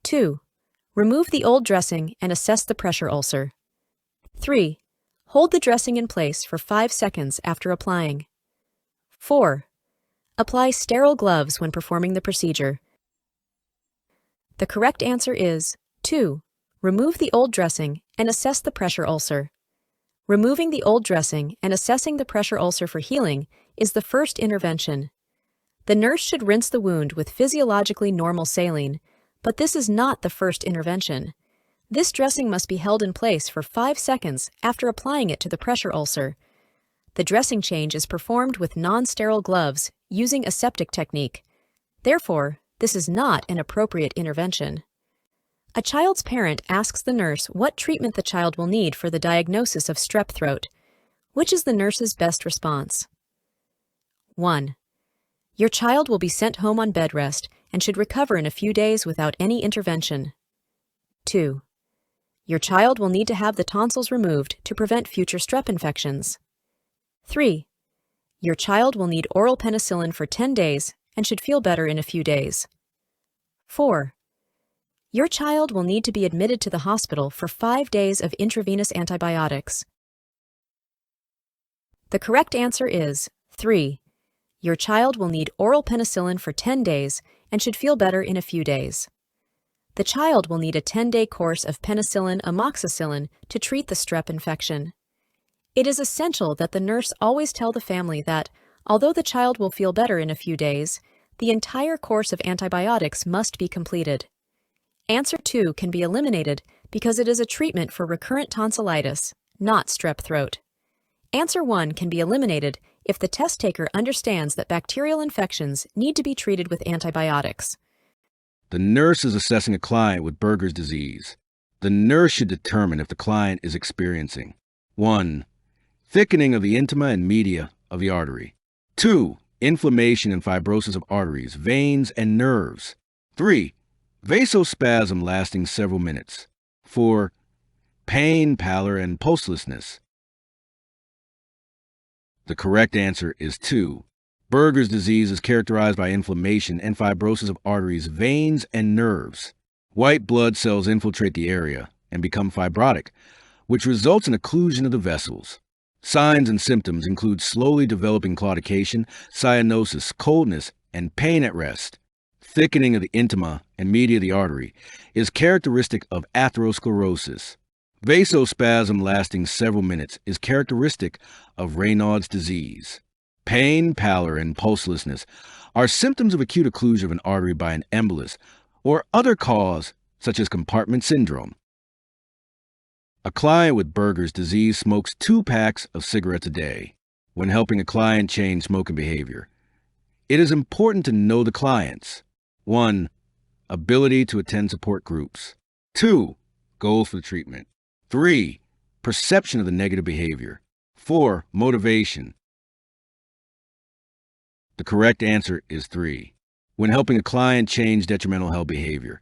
2. Remove the old dressing and assess the pressure ulcer. 3. Hold the dressing in place for 5 seconds after applying. 4. Apply sterile gloves when performing the procedure. The correct answer is 2. Remove the old dressing and assess the pressure ulcer. Removing the old dressing and assessing the pressure ulcer for healing is the first intervention. The nurse should rinse the wound with physiologically normal saline, but this is not the first intervention. This dressing must be held in place for 5 seconds after applying it to the pressure ulcer. The dressing change is performed with non-sterile gloves using aseptic technique. Therefore, this is not an appropriate intervention. A child's parent asks the nurse what treatment the child will need for the diagnosis of strep throat. Which is the nurse's best response? 1. Your child will be sent home on bed rest and should recover in a few days without any intervention. 2. Your child will need to have the tonsils removed to prevent future strep infections. 3. Your child will need oral penicillin for 10 days and should feel better in a few days. 4. Your child will need to be admitted to the hospital for 5 days of intravenous antibiotics. The correct answer is 3. Your child will need oral penicillin for 10 days and should feel better in a few days. The child will need a 10-day course of penicillin amoxicillin to treat the strep infection. It is essential that the nurse always tell the family that, although the child will feel better in a few days, the entire course of antibiotics must be completed. Answer 2 can be eliminated because it is a treatment for recurrent tonsillitis, not strep throat. Answer 1 can be eliminated if the test taker understands that bacterial infections need to be treated with antibiotics. The nurse is assessing a client with Berger's disease. The nurse should determine if the client is experiencing 1. Thickening of the intima and media of the artery. 2. Inflammation and fibrosis of arteries, veins, and nerves. 3. Vasospasm lasting several minutes. 4. Pain, pallor, and pulselessness. The correct answer is 2. Berger's disease is characterized by inflammation and fibrosis of arteries, veins, and nerves. White blood cells infiltrate the area and become fibrotic, which results in occlusion of the vessels. Signs and symptoms include slowly developing claudication, cyanosis, coldness, and pain at rest. Thickening of the intima and media of the artery is characteristic of atherosclerosis. Vasospasm lasting several minutes is characteristic of Raynaud's disease. Pain, pallor, and pulselessness are symptoms of acute occlusion of an artery by an embolus or other cause such as compartment syndrome. A client with Berger's disease smokes 2 packs of cigarettes a day. When helping a client change smoking behavior, it is important to know the clients. 1. Ability to attend support groups. 2. Goals for the treatment. 3. Perception of the negative behavior. 4. Motivation. The correct answer is 3. When helping a client change detrimental health behavior,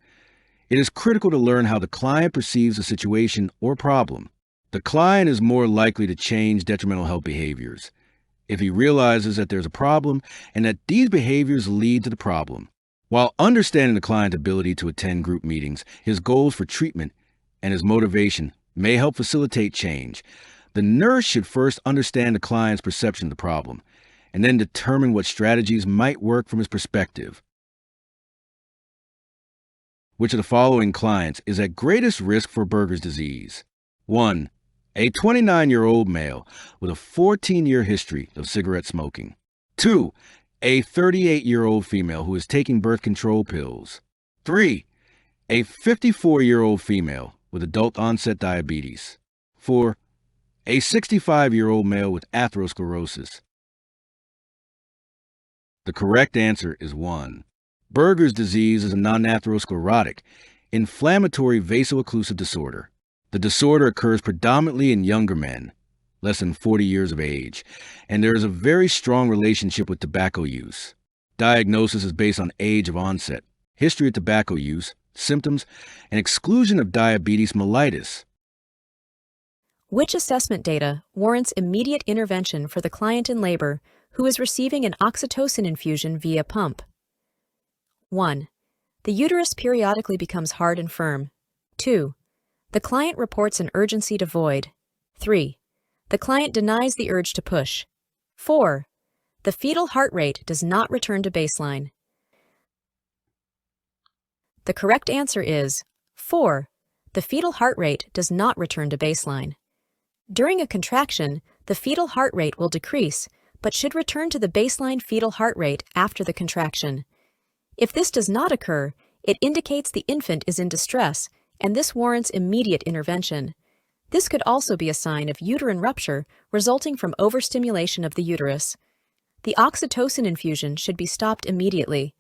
it is critical to learn how the client perceives a situation or problem. The client is more likely to change detrimental health behaviors if he realizes that there's a problem and that these behaviors lead to the problem. While understanding the client's ability to attend group meetings, his goals for treatment, and his motivation may help facilitate change, the nurse should first understand the client's perception of the problem and then determine what strategies might work from his perspective. Which of the following clients is at greatest risk for Berger's disease? 1. A 29-year-old male with a 14-year history of cigarette smoking. 2. A 38-year-old female who is taking birth control pills. 3. A 54-year-old female with adult-onset diabetes. 4. A 65-year-old male with atherosclerosis. The correct answer is 1. Berger's disease is a non-atherosclerotic, inflammatory vaso-occlusive disorder. The disorder occurs predominantly in younger men, less than 40 years of age, and there is a very strong relationship with tobacco use. Diagnosis is based on age of onset, history of tobacco use, symptoms, and exclusion of diabetes mellitus. Which assessment data warrants immediate intervention for the client in labor who is receiving an oxytocin infusion via pump? 1. The uterus periodically becomes hard and firm. 2. The client reports an urgency to void. 3. The client denies the urge to push. 4. The fetal heart rate does not return to baseline. The correct answer is 4. The fetal heart rate does not return to baseline. During a contraction, the fetal heart rate will decrease, but should return to the baseline fetal heart rate after the contraction. If this does not occur, it indicates the infant is in distress, and this warrants immediate intervention. This could also be a sign of uterine rupture resulting from overstimulation of the uterus. The oxytocin infusion should be stopped immediately.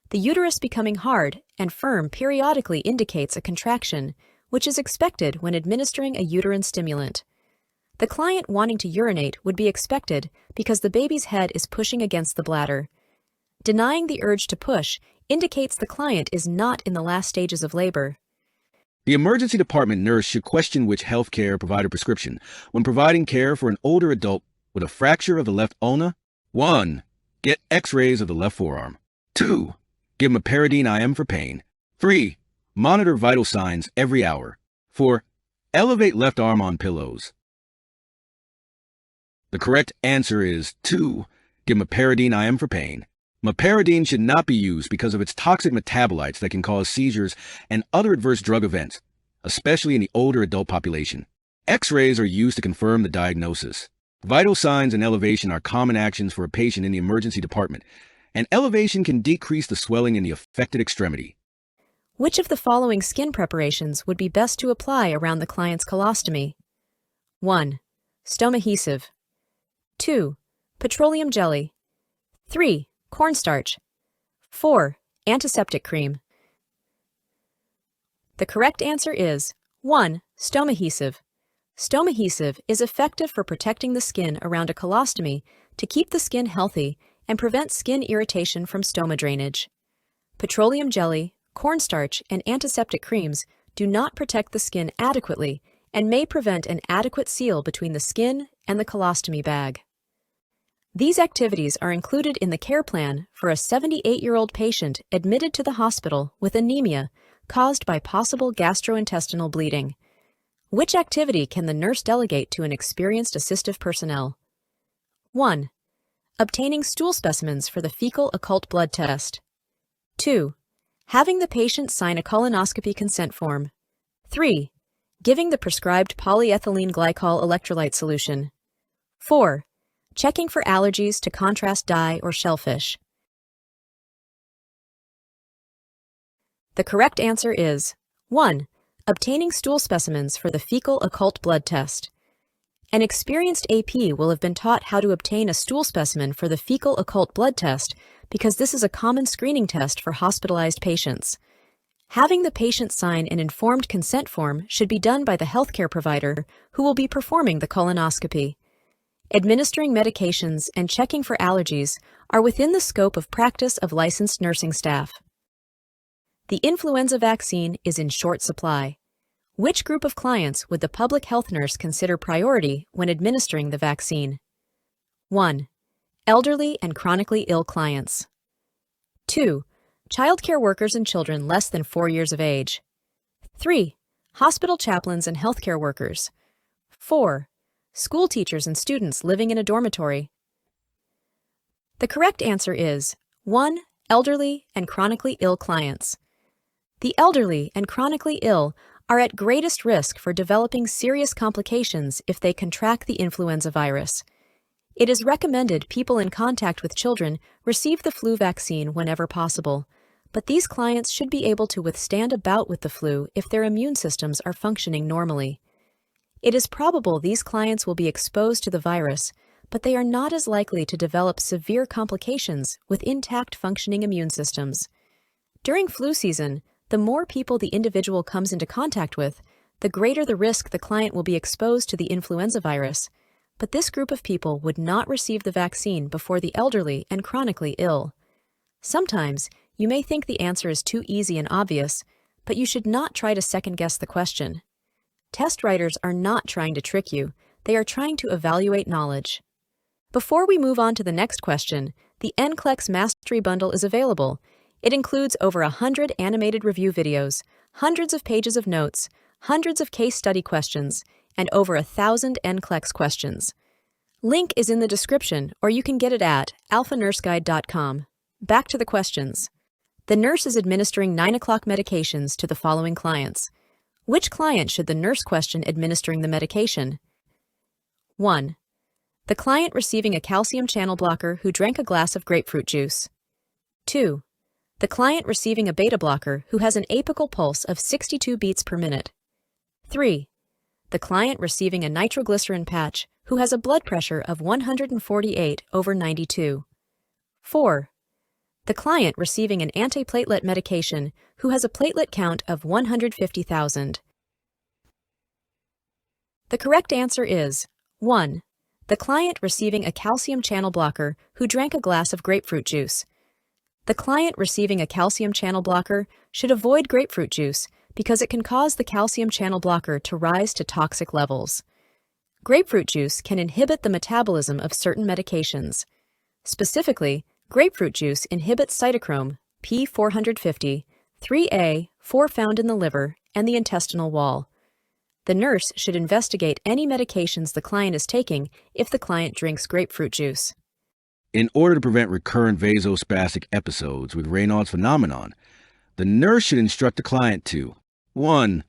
The uterus becoming hard and firm periodically indicates a contraction, which is expected when administering a uterine stimulant. The client wanting to urinate would be expected because the baby's head is pushing against the bladder. Denying the urge to push indicates the client is not in the last stages of labor. The emergency department nurse should question which healthcare provider prescription when providing care for an older adult with a fracture of the left ulna. 1. Get x-rays of the left forearm. 2. Give him a Paradine IM for pain. 3. Monitor vital signs every hour. 4. Elevate left arm on pillows. The correct answer is 2. Give him a Paradine IM for pain. Meperidine should not be used because of its toxic metabolites that can cause seizures and other adverse drug events, especially in the older adult population. X-rays are used to confirm the diagnosis. Vital signs and elevation are common actions for a patient in the emergency department, and elevation can decrease the swelling in the affected extremity. Which of the following skin preparations would be best to apply around the client's colostomy? 1. Stomadhesive. 2. Petroleum jelly. 3. Cornstarch. 4. Antiseptic cream. The correct answer is 1. Stomadhesive. Stomadhesive is effective for protecting the skin around a colostomy to keep the skin healthy and prevent skin irritation from stoma drainage. Petroleum jelly cornstarch, and antiseptic creams do not protect the skin adequately and may prevent an adequate seal between the skin and the colostomy bag. These activities are included in the care plan for a 78-year-old patient admitted to the hospital with anemia caused by possible gastrointestinal bleeding. Which activity can the nurse delegate to an experienced assistive personnel? 1. Obtaining stool specimens for the fecal occult blood test. 2. Having the patient sign a colonoscopy consent form. 3. Giving the prescribed polyethylene glycol electrolyte solution. 4. Checking for allergies to contrast dye or shellfish. The correct answer is 1. Obtaining stool specimens for the fecal occult blood test. An experienced AP will have been taught how to obtain a stool specimen for the fecal occult blood test because this is a common screening test for hospitalized patients. Having the patient sign an informed consent form should be done by the healthcare provider who will be performing the colonoscopy. Administering medications and checking for allergies are within the scope of practice of licensed nursing staff. The influenza vaccine is in short supply. Which group of clients would the public health nurse consider priority when administering the vaccine? 1. Elderly and chronically ill clients. 2. Childcare workers and children less than 4 years of age. 3. Hospital chaplains and healthcare workers. 4. School teachers and students living in a dormitory. The correct answer is 1. Elderly and chronically ill clients. The elderly and chronically ill are at greatest risk for developing serious complications if they contract the influenza virus. It is recommended people in contact with children receive the flu vaccine whenever possible, but these clients should be able to withstand a bout with the flu if their immune systems are functioning normally. It is probable these clients will be exposed to the virus, but they are not as likely to develop severe complications with intact functioning immune systems. During flu season, the more people the individual comes into contact with, the greater the risk the client will be exposed to the influenza virus, but this group of people would not receive the vaccine before the elderly and chronically ill. Sometimes, you may think the answer is too easy and obvious, but you should not try to second-guess the question. Test writers are not trying to trick you, they are trying to evaluate knowledge. Before we move on to the next question, the NCLEX Mastery Bundle is available. It includes over 100 animated review videos, hundreds of pages of notes, hundreds of case study questions, and over 1,000 NCLEX questions. Link is in the description, or you can get it at alphanurseguide.com. Back to the questions. The nurse is administering 9 o'clock medications to the following clients. Which client should the nurse question administering the medication? 1. The client receiving a calcium channel blocker who drank a glass of grapefruit juice. 2. The client receiving a beta blocker who has an apical pulse of 62 beats per minute. 3. The client receiving a nitroglycerin patch who has a blood pressure of 148/92. 4. The client receiving an antiplatelet medication who has a platelet count of 150,000. The correct answer is 1. The client receiving a calcium channel blocker who drank a glass of grapefruit juice. The client receiving a calcium channel blocker should avoid grapefruit juice because it can cause the calcium channel blocker to rise to toxic levels. Grapefruit juice can inhibit the metabolism of certain medications. Specifically, grapefruit juice inhibits cytochrome P450, 3A, 4 found in the liver, and the intestinal wall. The nurse should investigate any medications the client is taking if the client drinks grapefruit juice. In order to prevent recurrent vasospastic episodes with Raynaud's phenomenon, the nurse should instruct the client to 1.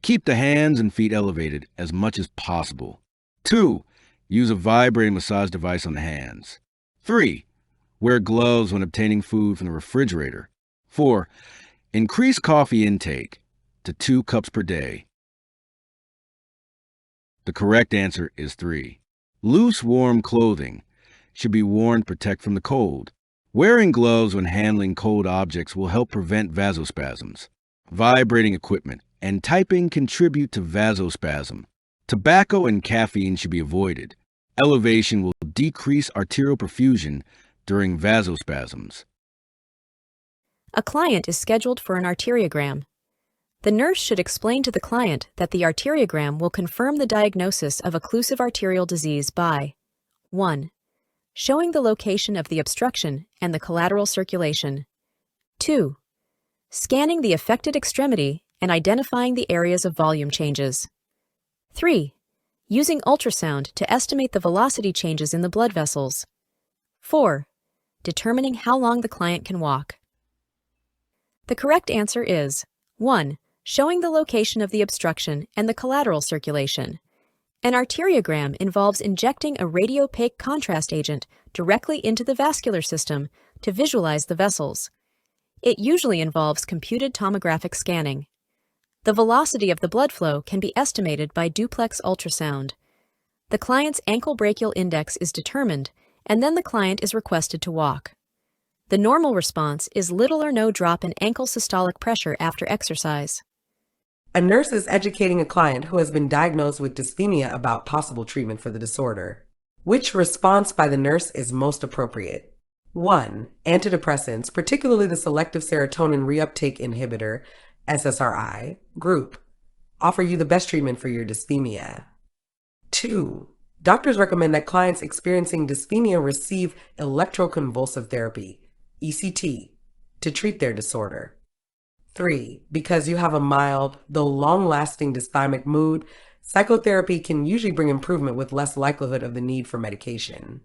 Keep the hands and feet elevated as much as possible. 2. Use a vibrating massage device on the hands. 3. Wear gloves when obtaining food from the refrigerator. 4. Increase coffee intake to 2 cups per day. The correct answer is 3. Loose, warm clothing should be worn to protect from the cold. Wearing gloves when handling cold objects will help prevent vasospasms. Vibrating equipment and typing contribute to vasospasm. Tobacco and caffeine should be avoided. Elevation will decrease arterial perfusion during vasospasms. A client is scheduled for an arteriogram. The nurse should explain to the client that the arteriogram will confirm the diagnosis of occlusive arterial disease by 1. Showing the location of the obstruction and the collateral circulation. 2. Scanning the affected extremity and identifying the areas of volume changes. 3. Using ultrasound to estimate the velocity changes in the blood vessels. 4. Determining how long the client can walk. The correct answer is 1. Showing the location of the obstruction and the collateral circulation. An arteriogram involves injecting a radiopaque contrast agent directly into the vascular system to visualize the vessels. It usually involves computed tomographic scanning. The velocity of the blood flow can be estimated by duplex ultrasound. The client's ankle brachial index is determined, and then the client is requested to walk. The normal response is little or no drop in ankle systolic pressure after exercise. A nurse is educating a client who has been diagnosed with dysthymia about possible treatment for the disorder. Which response by the nurse is most appropriate? 1. Antidepressants, particularly the selective serotonin reuptake inhibitor, SSRI, group, offer you the best treatment for your dysthymia. 2. Doctors recommend that clients experiencing dysthymia receive electroconvulsive therapy, ECT, to treat their disorder. 3. Because you have a mild, though long-lasting dysthymic mood, psychotherapy can usually bring improvement with less likelihood of the need for medication.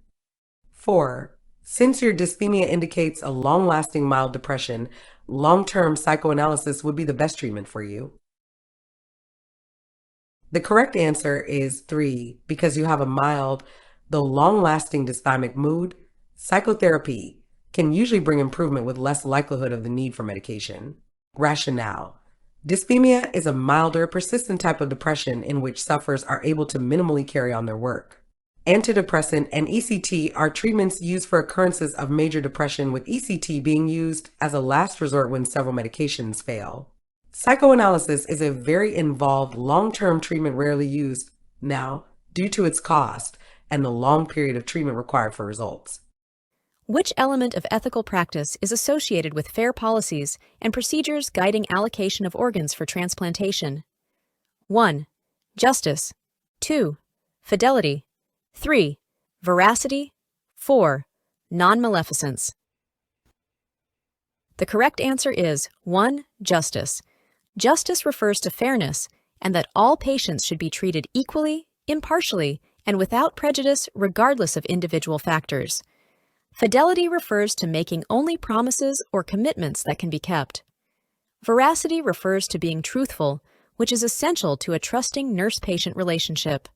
4. Since your dysthymia indicates a long-lasting mild depression, long-term psychoanalysis would be the best treatment for you. The correct answer is 3. Because you have a mild, though long-lasting dysthymic mood, psychotherapy can usually bring improvement with less likelihood of the need for medication. Rationale. Dysthymia is a milder, persistent type of depression in which sufferers are able to minimally carry on their work. Antidepressant and ECT are treatments used for occurrences of major depression, with ECT being used as a last resort when several medications fail. Psychoanalysis is a very involved, long-term treatment rarely used now due to its cost and the long period of treatment required for results. Which element of ethical practice is associated with fair policies and procedures guiding allocation of organs for transplantation? 1. Justice. 2. Fidelity. 3. Veracity. 4. Non-maleficence. The correct answer is 1. Justice. Justice refers to fairness and that all patients should be treated equally, impartially, and without prejudice regardless of individual factors. Fidelity refers to making only promises or commitments that can be kept. Veracity refers to being truthful, which is essential to a trusting nurse-patient relationship.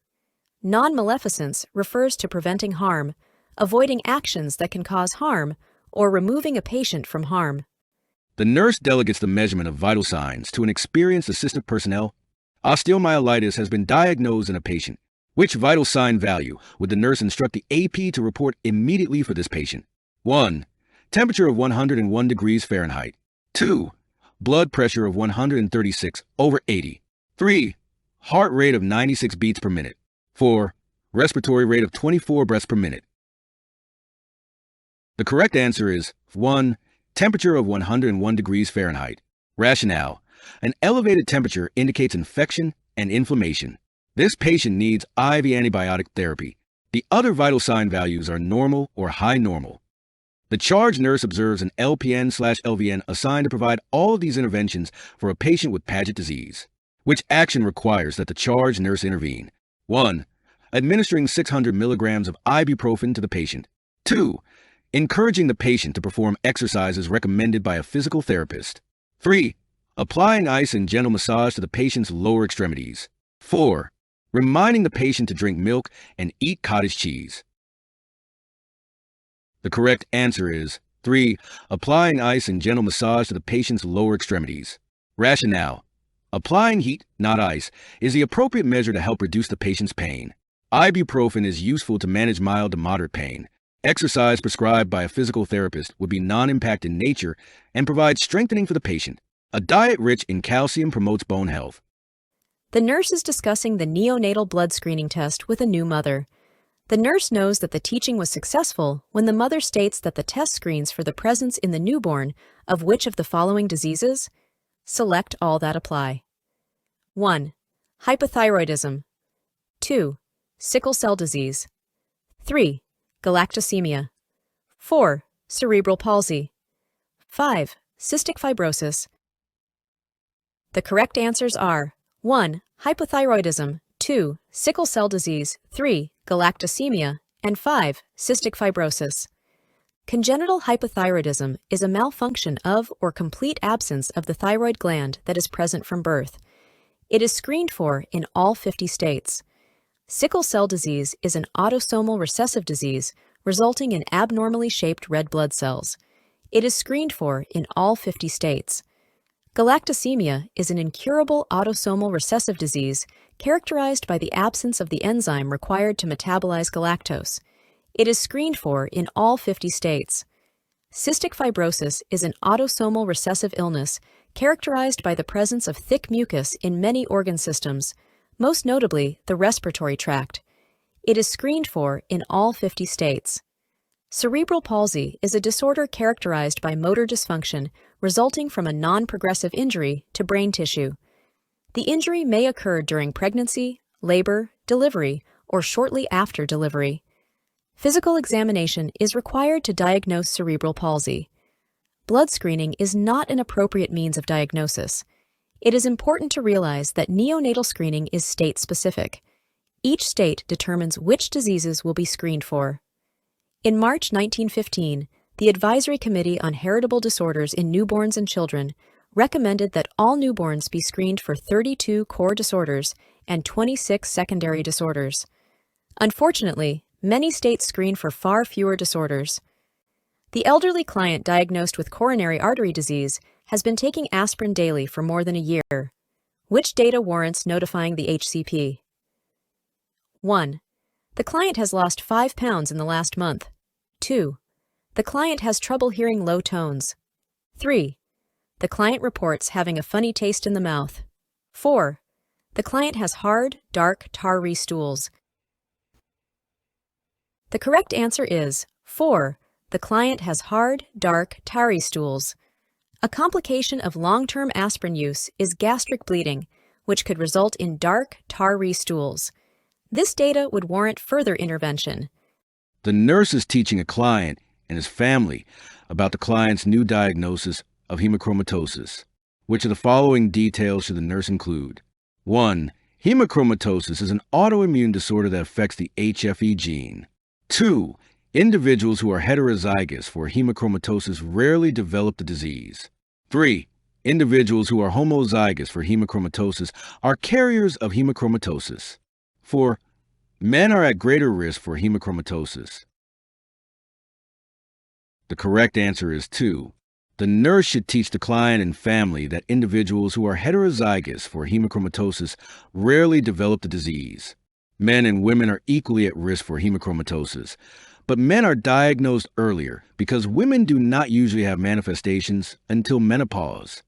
Non-maleficence refers to preventing harm, avoiding actions that can cause harm, or removing a patient from harm. The nurse delegates the measurement of vital signs to an experienced assistant personnel. Osteomyelitis has been diagnosed in a patient. Which vital sign value would the nurse instruct the AP to report immediately for this patient? 1. Temperature of 101 degrees Fahrenheit. 2. Blood pressure of 136/80. 3. Heart rate of 96 beats per minute. 4. Respiratory rate of 24 breaths per minute. The correct answer is 1. Temperature of 101 degrees Fahrenheit. Rationale. An elevated temperature indicates infection and inflammation. This patient needs IV antibiotic therapy. The other vital sign values are normal or high normal. The charge nurse observes an LPN/LVN assigned to provide all of these interventions for a patient with Paget disease. Which action requires that the charge nurse intervene? 1. Administering 600 milligrams of ibuprofen to the patient. 2. Encouraging the patient to perform exercises recommended by a physical therapist. 3. Applying ice and gentle massage to the patient's lower extremities. 4. Reminding the patient to drink milk and eat cottage cheese. The correct answer is 3. Applying ice and gentle massage to the patient's lower extremities. Rationale. Applying heat, not ice, is the appropriate measure to help reduce the patient's pain. Ibuprofen is useful to manage mild to moderate pain. Exercise prescribed by a physical therapist would be non-impact in nature and provide strengthening for the patient. A diet rich in calcium promotes bone health. The nurse is discussing the neonatal blood screening test with a new mother. The nurse knows that the teaching was successful when the mother states that the test screens for the presence in the newborn of which of the following diseases? Select all that apply. 1. Hypothyroidism. 2. Sickle cell disease. 3. Galactosemia. 4. Cerebral palsy. 5. Cystic fibrosis. The correct answers are 1. Hypothyroidism, 2. Sickle cell disease, 3. Galactosemia, and 5. Cystic fibrosis. Congenital hypothyroidism is a malfunction of or complete absence of the thyroid gland that is present from birth. It is screened for in all 50 states. Sickle cell disease is an autosomal recessive disease resulting in abnormally shaped red blood cells. It is screened for in all 50 states. Galactosemia is an incurable autosomal recessive disease characterized by the absence of the enzyme required to metabolize galactose. It is screened for in all 50 states. Cystic fibrosis is an autosomal recessive illness characterized by the presence of thick mucus in many organ systems, most notably the respiratory tract. It is screened for in all 50 states. Cerebral palsy is a disorder characterized by motor dysfunction resulting from a non-progressive injury to brain tissue. The injury may occur during pregnancy, labor, delivery, or shortly after delivery. Physical examination is required to diagnose cerebral palsy. Blood screening is not an appropriate means of diagnosis. It is important to realize that neonatal screening is state-specific. Each state determines which diseases will be screened for. In March 1915, the Advisory Committee on Heritable Disorders in Newborns and Children recommended that all newborns be screened for 32 core disorders and 26 secondary disorders. Unfortunately, many states screen for far fewer disorders. The elderly client diagnosed with coronary artery disease has been taking aspirin daily for more than a year. Which data warrants notifying the HCP? 1. The client has lost 5 pounds in the last month. 2. The client has trouble hearing low tones. 3. The client reports having a funny taste in the mouth. 4. The client has hard, dark, tarry stools. The correct answer is 4. The client has hard, dark, tarry stools. A complication of long-term aspirin use is gastric bleeding, which could result in dark, tarry stools. This data would warrant further intervention. The nurse is teaching a client and his family about the client's new diagnosis of hemochromatosis. Which of the following details should the nurse include? 1. Hemochromatosis is an autoimmune disorder that affects the HFE gene. 2. Individuals who are heterozygous for hemochromatosis rarely develop the disease. 3. Individuals who are homozygous for hemochromatosis are carriers of hemochromatosis. 4. Men are at greater risk for hemochromatosis. The correct answer is 2. The nurse should teach the client and family that individuals who are heterozygous for hemochromatosis rarely develop the disease. Men and women are equally at risk for hemochromatosis, but men are diagnosed earlier because women do not usually have manifestations until menopause.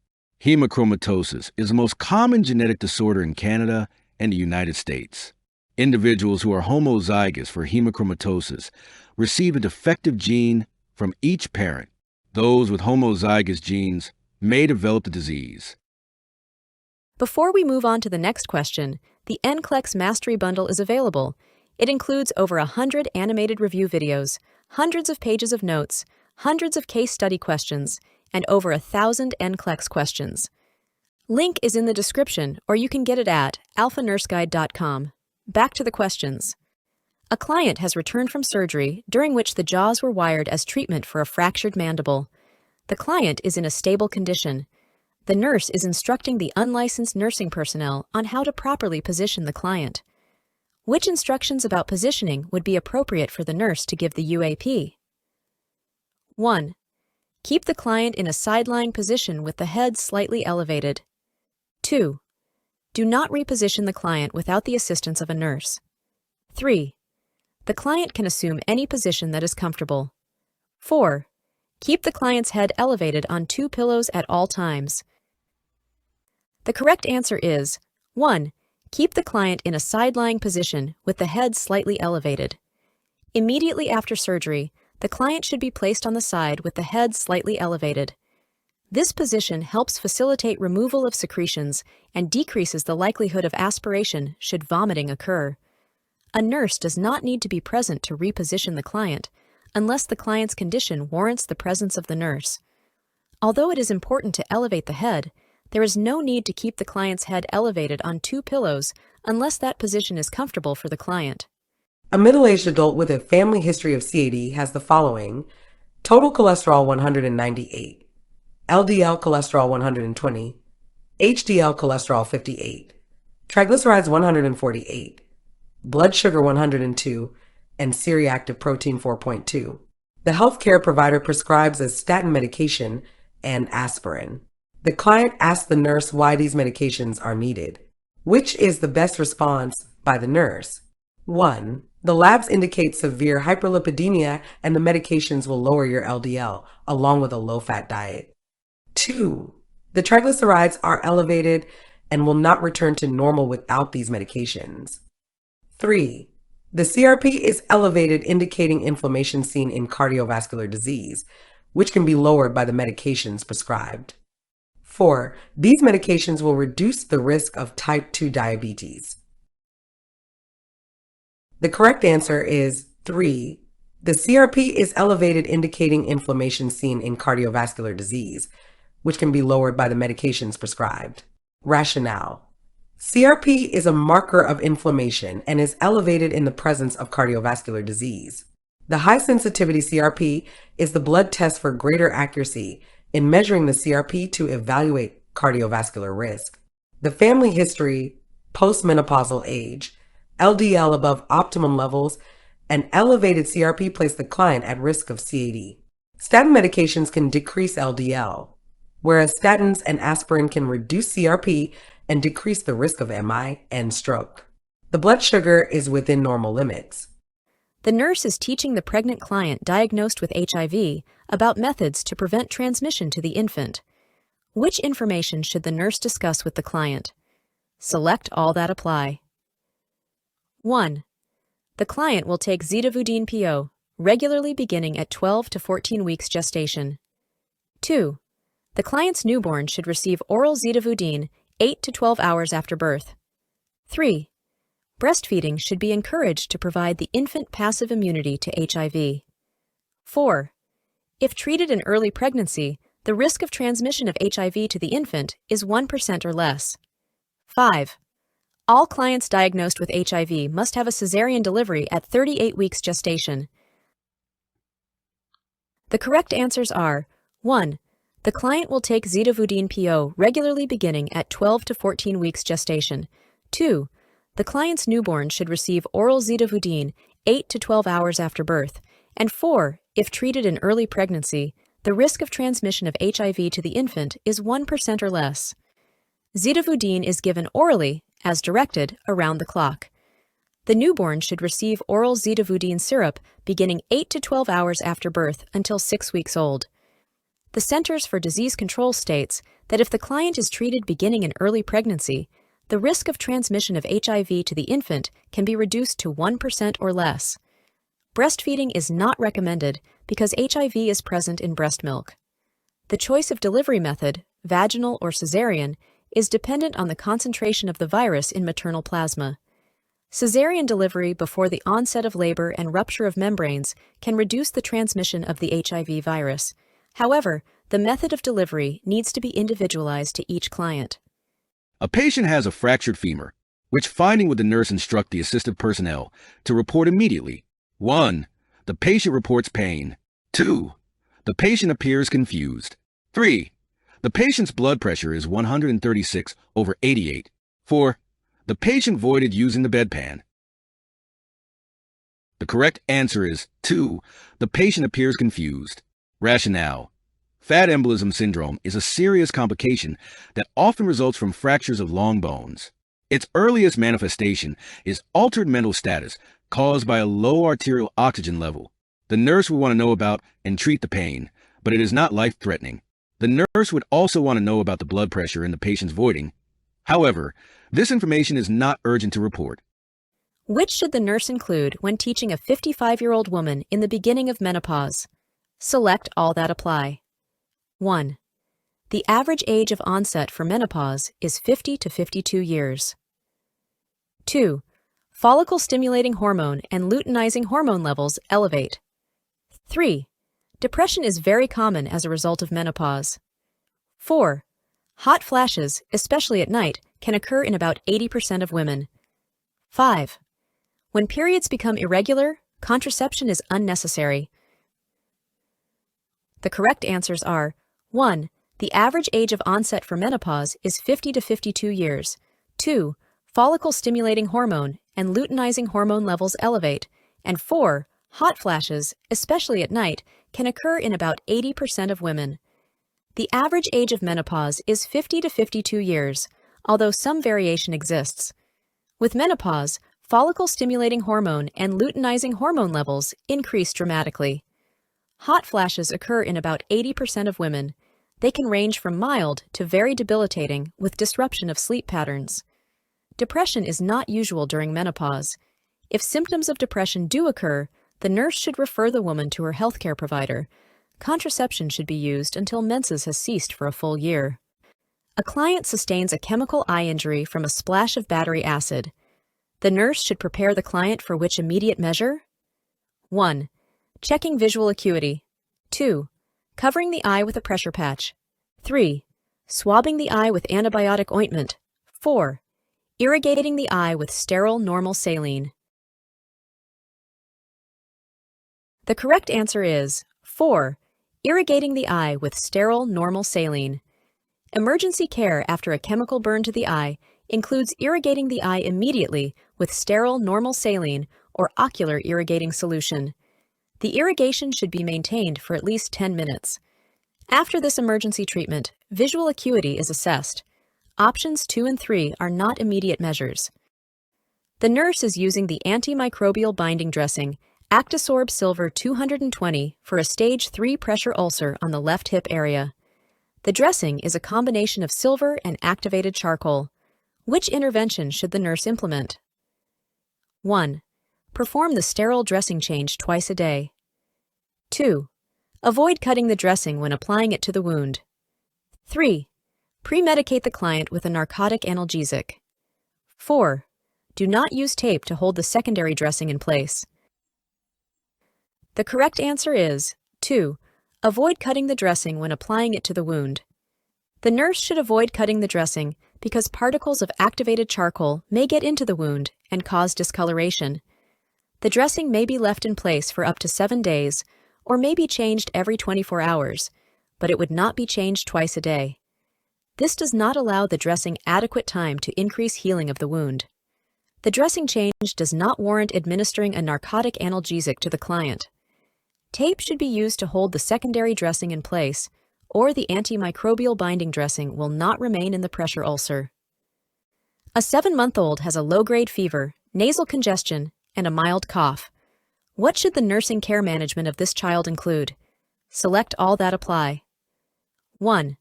Hemochromatosis is the most common genetic disorder in Canada and the United States. Individuals who are homozygous for hemochromatosis receive a defective gene from each parent. Those with homozygous genes may develop the disease. Before we move on to the next question, the NCLEX Mastery Bundle is available. It includes over 100 animated review videos, hundreds of pages of notes, hundreds of case study questions, and over 1,000 NCLEX questions. Link is in the description, or you can get it at alphanurseguide.com. Back to the questions. A client has returned from surgery during which the jaws were wired as treatment for a fractured mandible. The client is in a stable condition. The nurse is instructing the unlicensed nursing personnel on how to properly position the client. Which instructions about positioning would be appropriate for the nurse to give the UAP? 1. Keep the client in a side-lying position with the head slightly elevated. 2. Do not reposition the client without the assistance of a nurse. 3. The client can assume any position that is comfortable. 4. Keep the client's head elevated on 2 pillows at all times. The correct answer is 1. Keep the client in a side-lying position with the head slightly elevated. Immediately after surgery, the client should be placed on the side with the head slightly elevated. This position helps facilitate removal of secretions and decreases the likelihood of aspiration should vomiting occur. A nurse does not need to be present to reposition the client, unless the client's condition warrants the presence of the nurse. Although it is important to elevate the head, there is no need to keep the client's head elevated on two pillows unless that position is comfortable for the client. A middle-aged adult with a family history of CAD has the following: total cholesterol 198, LDL cholesterol 120, HDL cholesterol 58, triglycerides 148, blood sugar 102, and C-reactive protein 4.2. The healthcare provider prescribes a statin medication and aspirin. The client asks the nurse why these medications are needed. Which is the best response by the nurse? 1. The labs indicate severe hyperlipidemia and the medications will lower your LDL, along with a low-fat diet. 2. The triglycerides are elevated and will not return to normal without these medications. 3. The CRP is elevated, indicating inflammation seen in cardiovascular disease, which can be lowered by the medications prescribed. 4. These medications will reduce the risk of type 2 diabetes. The correct answer is 3. The CRP is elevated, indicating inflammation seen in cardiovascular disease, which can be lowered by the medications prescribed. Rationale: CRP is a marker of inflammation and is elevated in the presence of cardiovascular disease. The high-sensitivity CRP is the blood test for greater accuracy in measuring the CRP to evaluate cardiovascular risk. The family history, postmenopausal age, LDL above optimum levels, and elevated CRP place the client at risk of CAD. Statin medications can decrease LDL, whereas statins and aspirin can reduce CRP and decrease the risk of MI and stroke. The blood sugar is within normal limits. The nurse is teaching the pregnant client diagnosed with HIV about methods to prevent transmission to the infant. Which information should the nurse discuss with the client? Select all that apply. 1. The client will take zidovudine PO regularly beginning at 12 to 14 weeks gestation. 2. The client's newborn should receive oral zidovudine 8 to 12 hours after birth. 3. Breastfeeding should be encouraged to provide the infant passive immunity to HIV. 4. If treated in early pregnancy, the risk of transmission of HIV to the infant is 1% or less. 5. All clients diagnosed with HIV must have a cesarean delivery at 38 weeks gestation. The correct answers are: 1. The client will take zidovudine PO regularly beginning at 12 to 14 weeks gestation. 2. The client's newborn should receive oral zidovudine 8 to 12 hours after birth. And 4. If treated in early pregnancy, the risk of transmission of HIV to the infant is 1% or less. Zidovudine is given orally, as directed, around the clock. The newborn should receive oral zidovudine syrup beginning 8 to 12 hours after birth until 6 weeks old. The Centers for Disease Control states that if the client is treated beginning in early pregnancy, the risk of transmission of HIV to the infant can be reduced to 1% or less. Breastfeeding is not recommended because HIV is present in breast milk. The choice of delivery method, vaginal or cesarean, is dependent on the concentration of the virus in maternal plasma. Cesarean delivery before the onset of labor and rupture of membranes can reduce the transmission of the HIV virus. However, the method of delivery needs to be individualized to each client. A patient has a fractured femur, which finding would the nurse instruct the assistive personnel to report immediately. 1. The patient reports pain. 2. The patient appears confused. 3. The patient's blood pressure is 136/88. 4. The patient voided using the bedpan. The correct answer is 2. The patient appears confused. Rationale: fat embolism syndrome is a serious complication that often results from fractures of long bones. Its earliest manifestation is altered mental status caused by a low arterial oxygen level. The nurse would want to know about and treat the pain, but it is not life-threatening. The nurse would also want to know about the blood pressure and the patient's voiding. However, this information is not urgent to report. Which should the nurse include when teaching a 55-year-old woman in the beginning of menopause? Select all that apply. 1. The average age of onset for menopause is 50 to 52 years. 2. Follicle-stimulating hormone and luteinizing hormone levels elevate. 3. Depression is very common as a result of menopause. 4. Hot flashes, especially at night, can occur in about 80% of women. 5. When periods become irregular, contraception is unnecessary. The correct answers are 1. The average age of onset for menopause is 50 to 52 years. 2. Follicle-stimulating hormone and luteinizing hormone levels elevate. And 4. Hot flashes, especially at night, can occur in about 80% of women. The average age of menopause is 50 to 52 years, although some variation exists. With menopause, follicle-stimulating hormone and luteinizing hormone levels increase dramatically. Hot flashes occur in about 80% of women. They can range from mild to very debilitating with disruption of sleep patterns. Depression is not usual during menopause. If symptoms of depression do occur, the nurse should refer the woman to her healthcare provider. Contraception should be used until menses has ceased for a full year. A client sustains a chemical eye injury from a splash of battery acid. The nurse should prepare the client for which immediate measure? 1. Checking visual acuity. 2. Covering the eye with a pressure patch. 3. Swabbing the eye with antibiotic ointment. 4. Irrigating the eye with sterile normal saline. The correct answer is 4. Irrigating the eye with sterile normal saline. Emergency care after a chemical burn to the eye includes irrigating the eye immediately with sterile normal saline or ocular irrigating solution. The irrigation should be maintained for at least 10 minutes. After this emergency treatment, visual acuity is assessed. Options 2 and 3 are not immediate measures. The nurse is using the antimicrobial binding dressing Actisorb Silver 220 for a stage 3 pressure ulcer on the left hip area. The dressing is a combination of silver and activated charcoal. Which intervention should the nurse implement? 1. Perform the sterile dressing change twice a day. 2. Avoid cutting the dressing when applying it to the wound. 3. Pre-medicate the client with a narcotic analgesic. 4. Do not use tape to hold the secondary dressing in place. The correct answer is 2. Avoid cutting the dressing when applying it to the wound. The nurse should avoid cutting the dressing because particles of activated charcoal may get into the wound and cause discoloration. The dressing may be left in place for up to 7 days or may be changed every 24 hours, but it would not be changed twice a day. This does not allow the dressing adequate time to increase healing of the wound. The dressing change does not warrant administering a narcotic analgesic to the client. Tape should be used to hold the secondary dressing in place, or the antimicrobial binding dressing will not remain in the pressure ulcer. A 7-month-old has a low-grade fever, nasal congestion, and a mild cough. What should the nursing care management of this child include? Select all that apply. 1.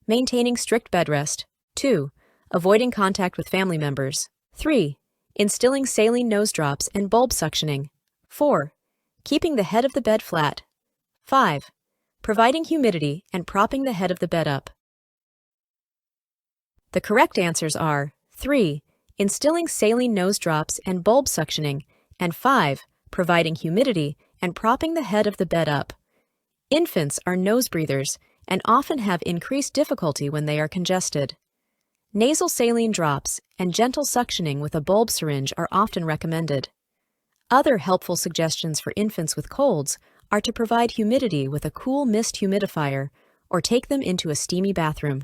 Maintaining strict bed rest. 2. Avoiding contact with family members. 3. Instilling saline nose drops and bulb suctioning. 4. Keeping the head of the bed flat. 5. Providing humidity and propping the head of the bed up. The correct answers are 3. Instilling saline nose drops and bulb suctioning, and 5. Providing humidity and propping the head of the bed up. Infants are nose breathers and often have increased difficulty when they are congested. Nasal saline drops and gentle suctioning with a bulb syringe are often recommended. Other helpful suggestions for infants with colds are to provide humidity with a cool mist humidifier or take them into a steamy bathroom.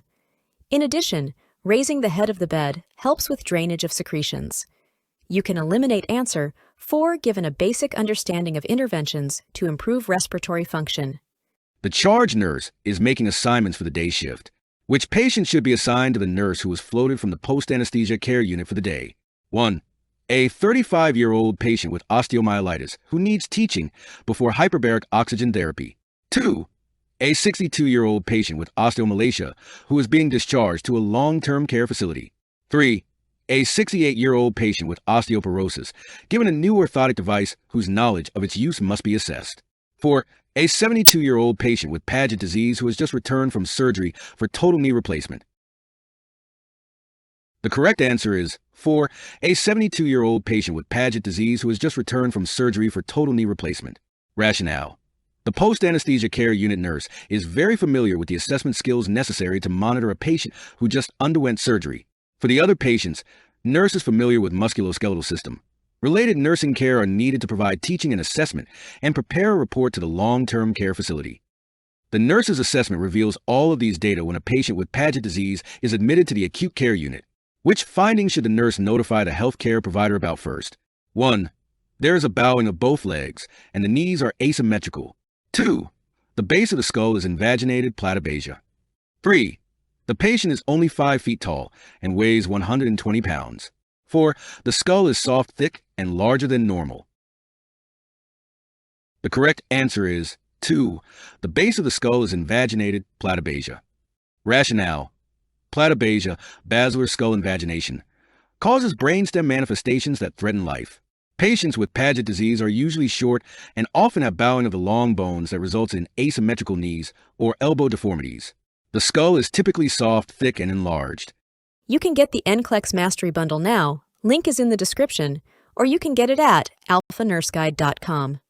In addition, raising the head of the bed helps with drainage of secretions. You can eliminate answer 4 given a basic understanding of interventions to improve respiratory function. The charge nurse is making assignments for the day shift. Which patient should be assigned to the nurse who was floated from the post-anesthesia care unit for the day? 1. A 35-year-old patient with osteomyelitis who needs teaching before hyperbaric oxygen therapy. 2. A 62-year-old patient with osteomalacia who is being discharged to a long-term care facility. 3. A 68-year-old patient with osteoporosis, given a new orthotic device whose knowledge of its use must be assessed. 4. A 72-year-old patient with Paget disease who has just returned from surgery for total knee replacement. The correct answer is 4. A 72-year-old patient with Paget disease who has just returned from surgery for total knee replacement. Rationale. The post-anesthesia care unit nurse is very familiar with the assessment skills necessary to monitor a patient who just underwent surgery. For the other patients, nurse is familiar with musculoskeletal system. Related nursing care are needed to provide teaching and assessment and prepare a report to the long-term care facility. The nurse's assessment reveals all of these data when a patient with Paget disease is admitted to the acute care unit. Which findings should the nurse notify the healthcare provider about first? 1. There is a bowing of both legs, and the knees are asymmetrical. 2. The base of the skull is invaginated platybasia. 3. The patient is only 5 feet tall and weighs 120 pounds. 4. The skull is soft, thick, and larger than normal. The correct answer is 2. The base of the skull is invaginated platybasia. Rationale. Platybasia, basilar skull invagination, causes brainstem manifestations that threaten life. Patients with Paget disease are usually short and often have bowing of the long bones that results in asymmetrical knees or elbow deformities. The skull is typically soft, thick, and enlarged. You can get the NCLEX Mastery Bundle now. Link is in the description, or you can get it at alphanurseguide.com.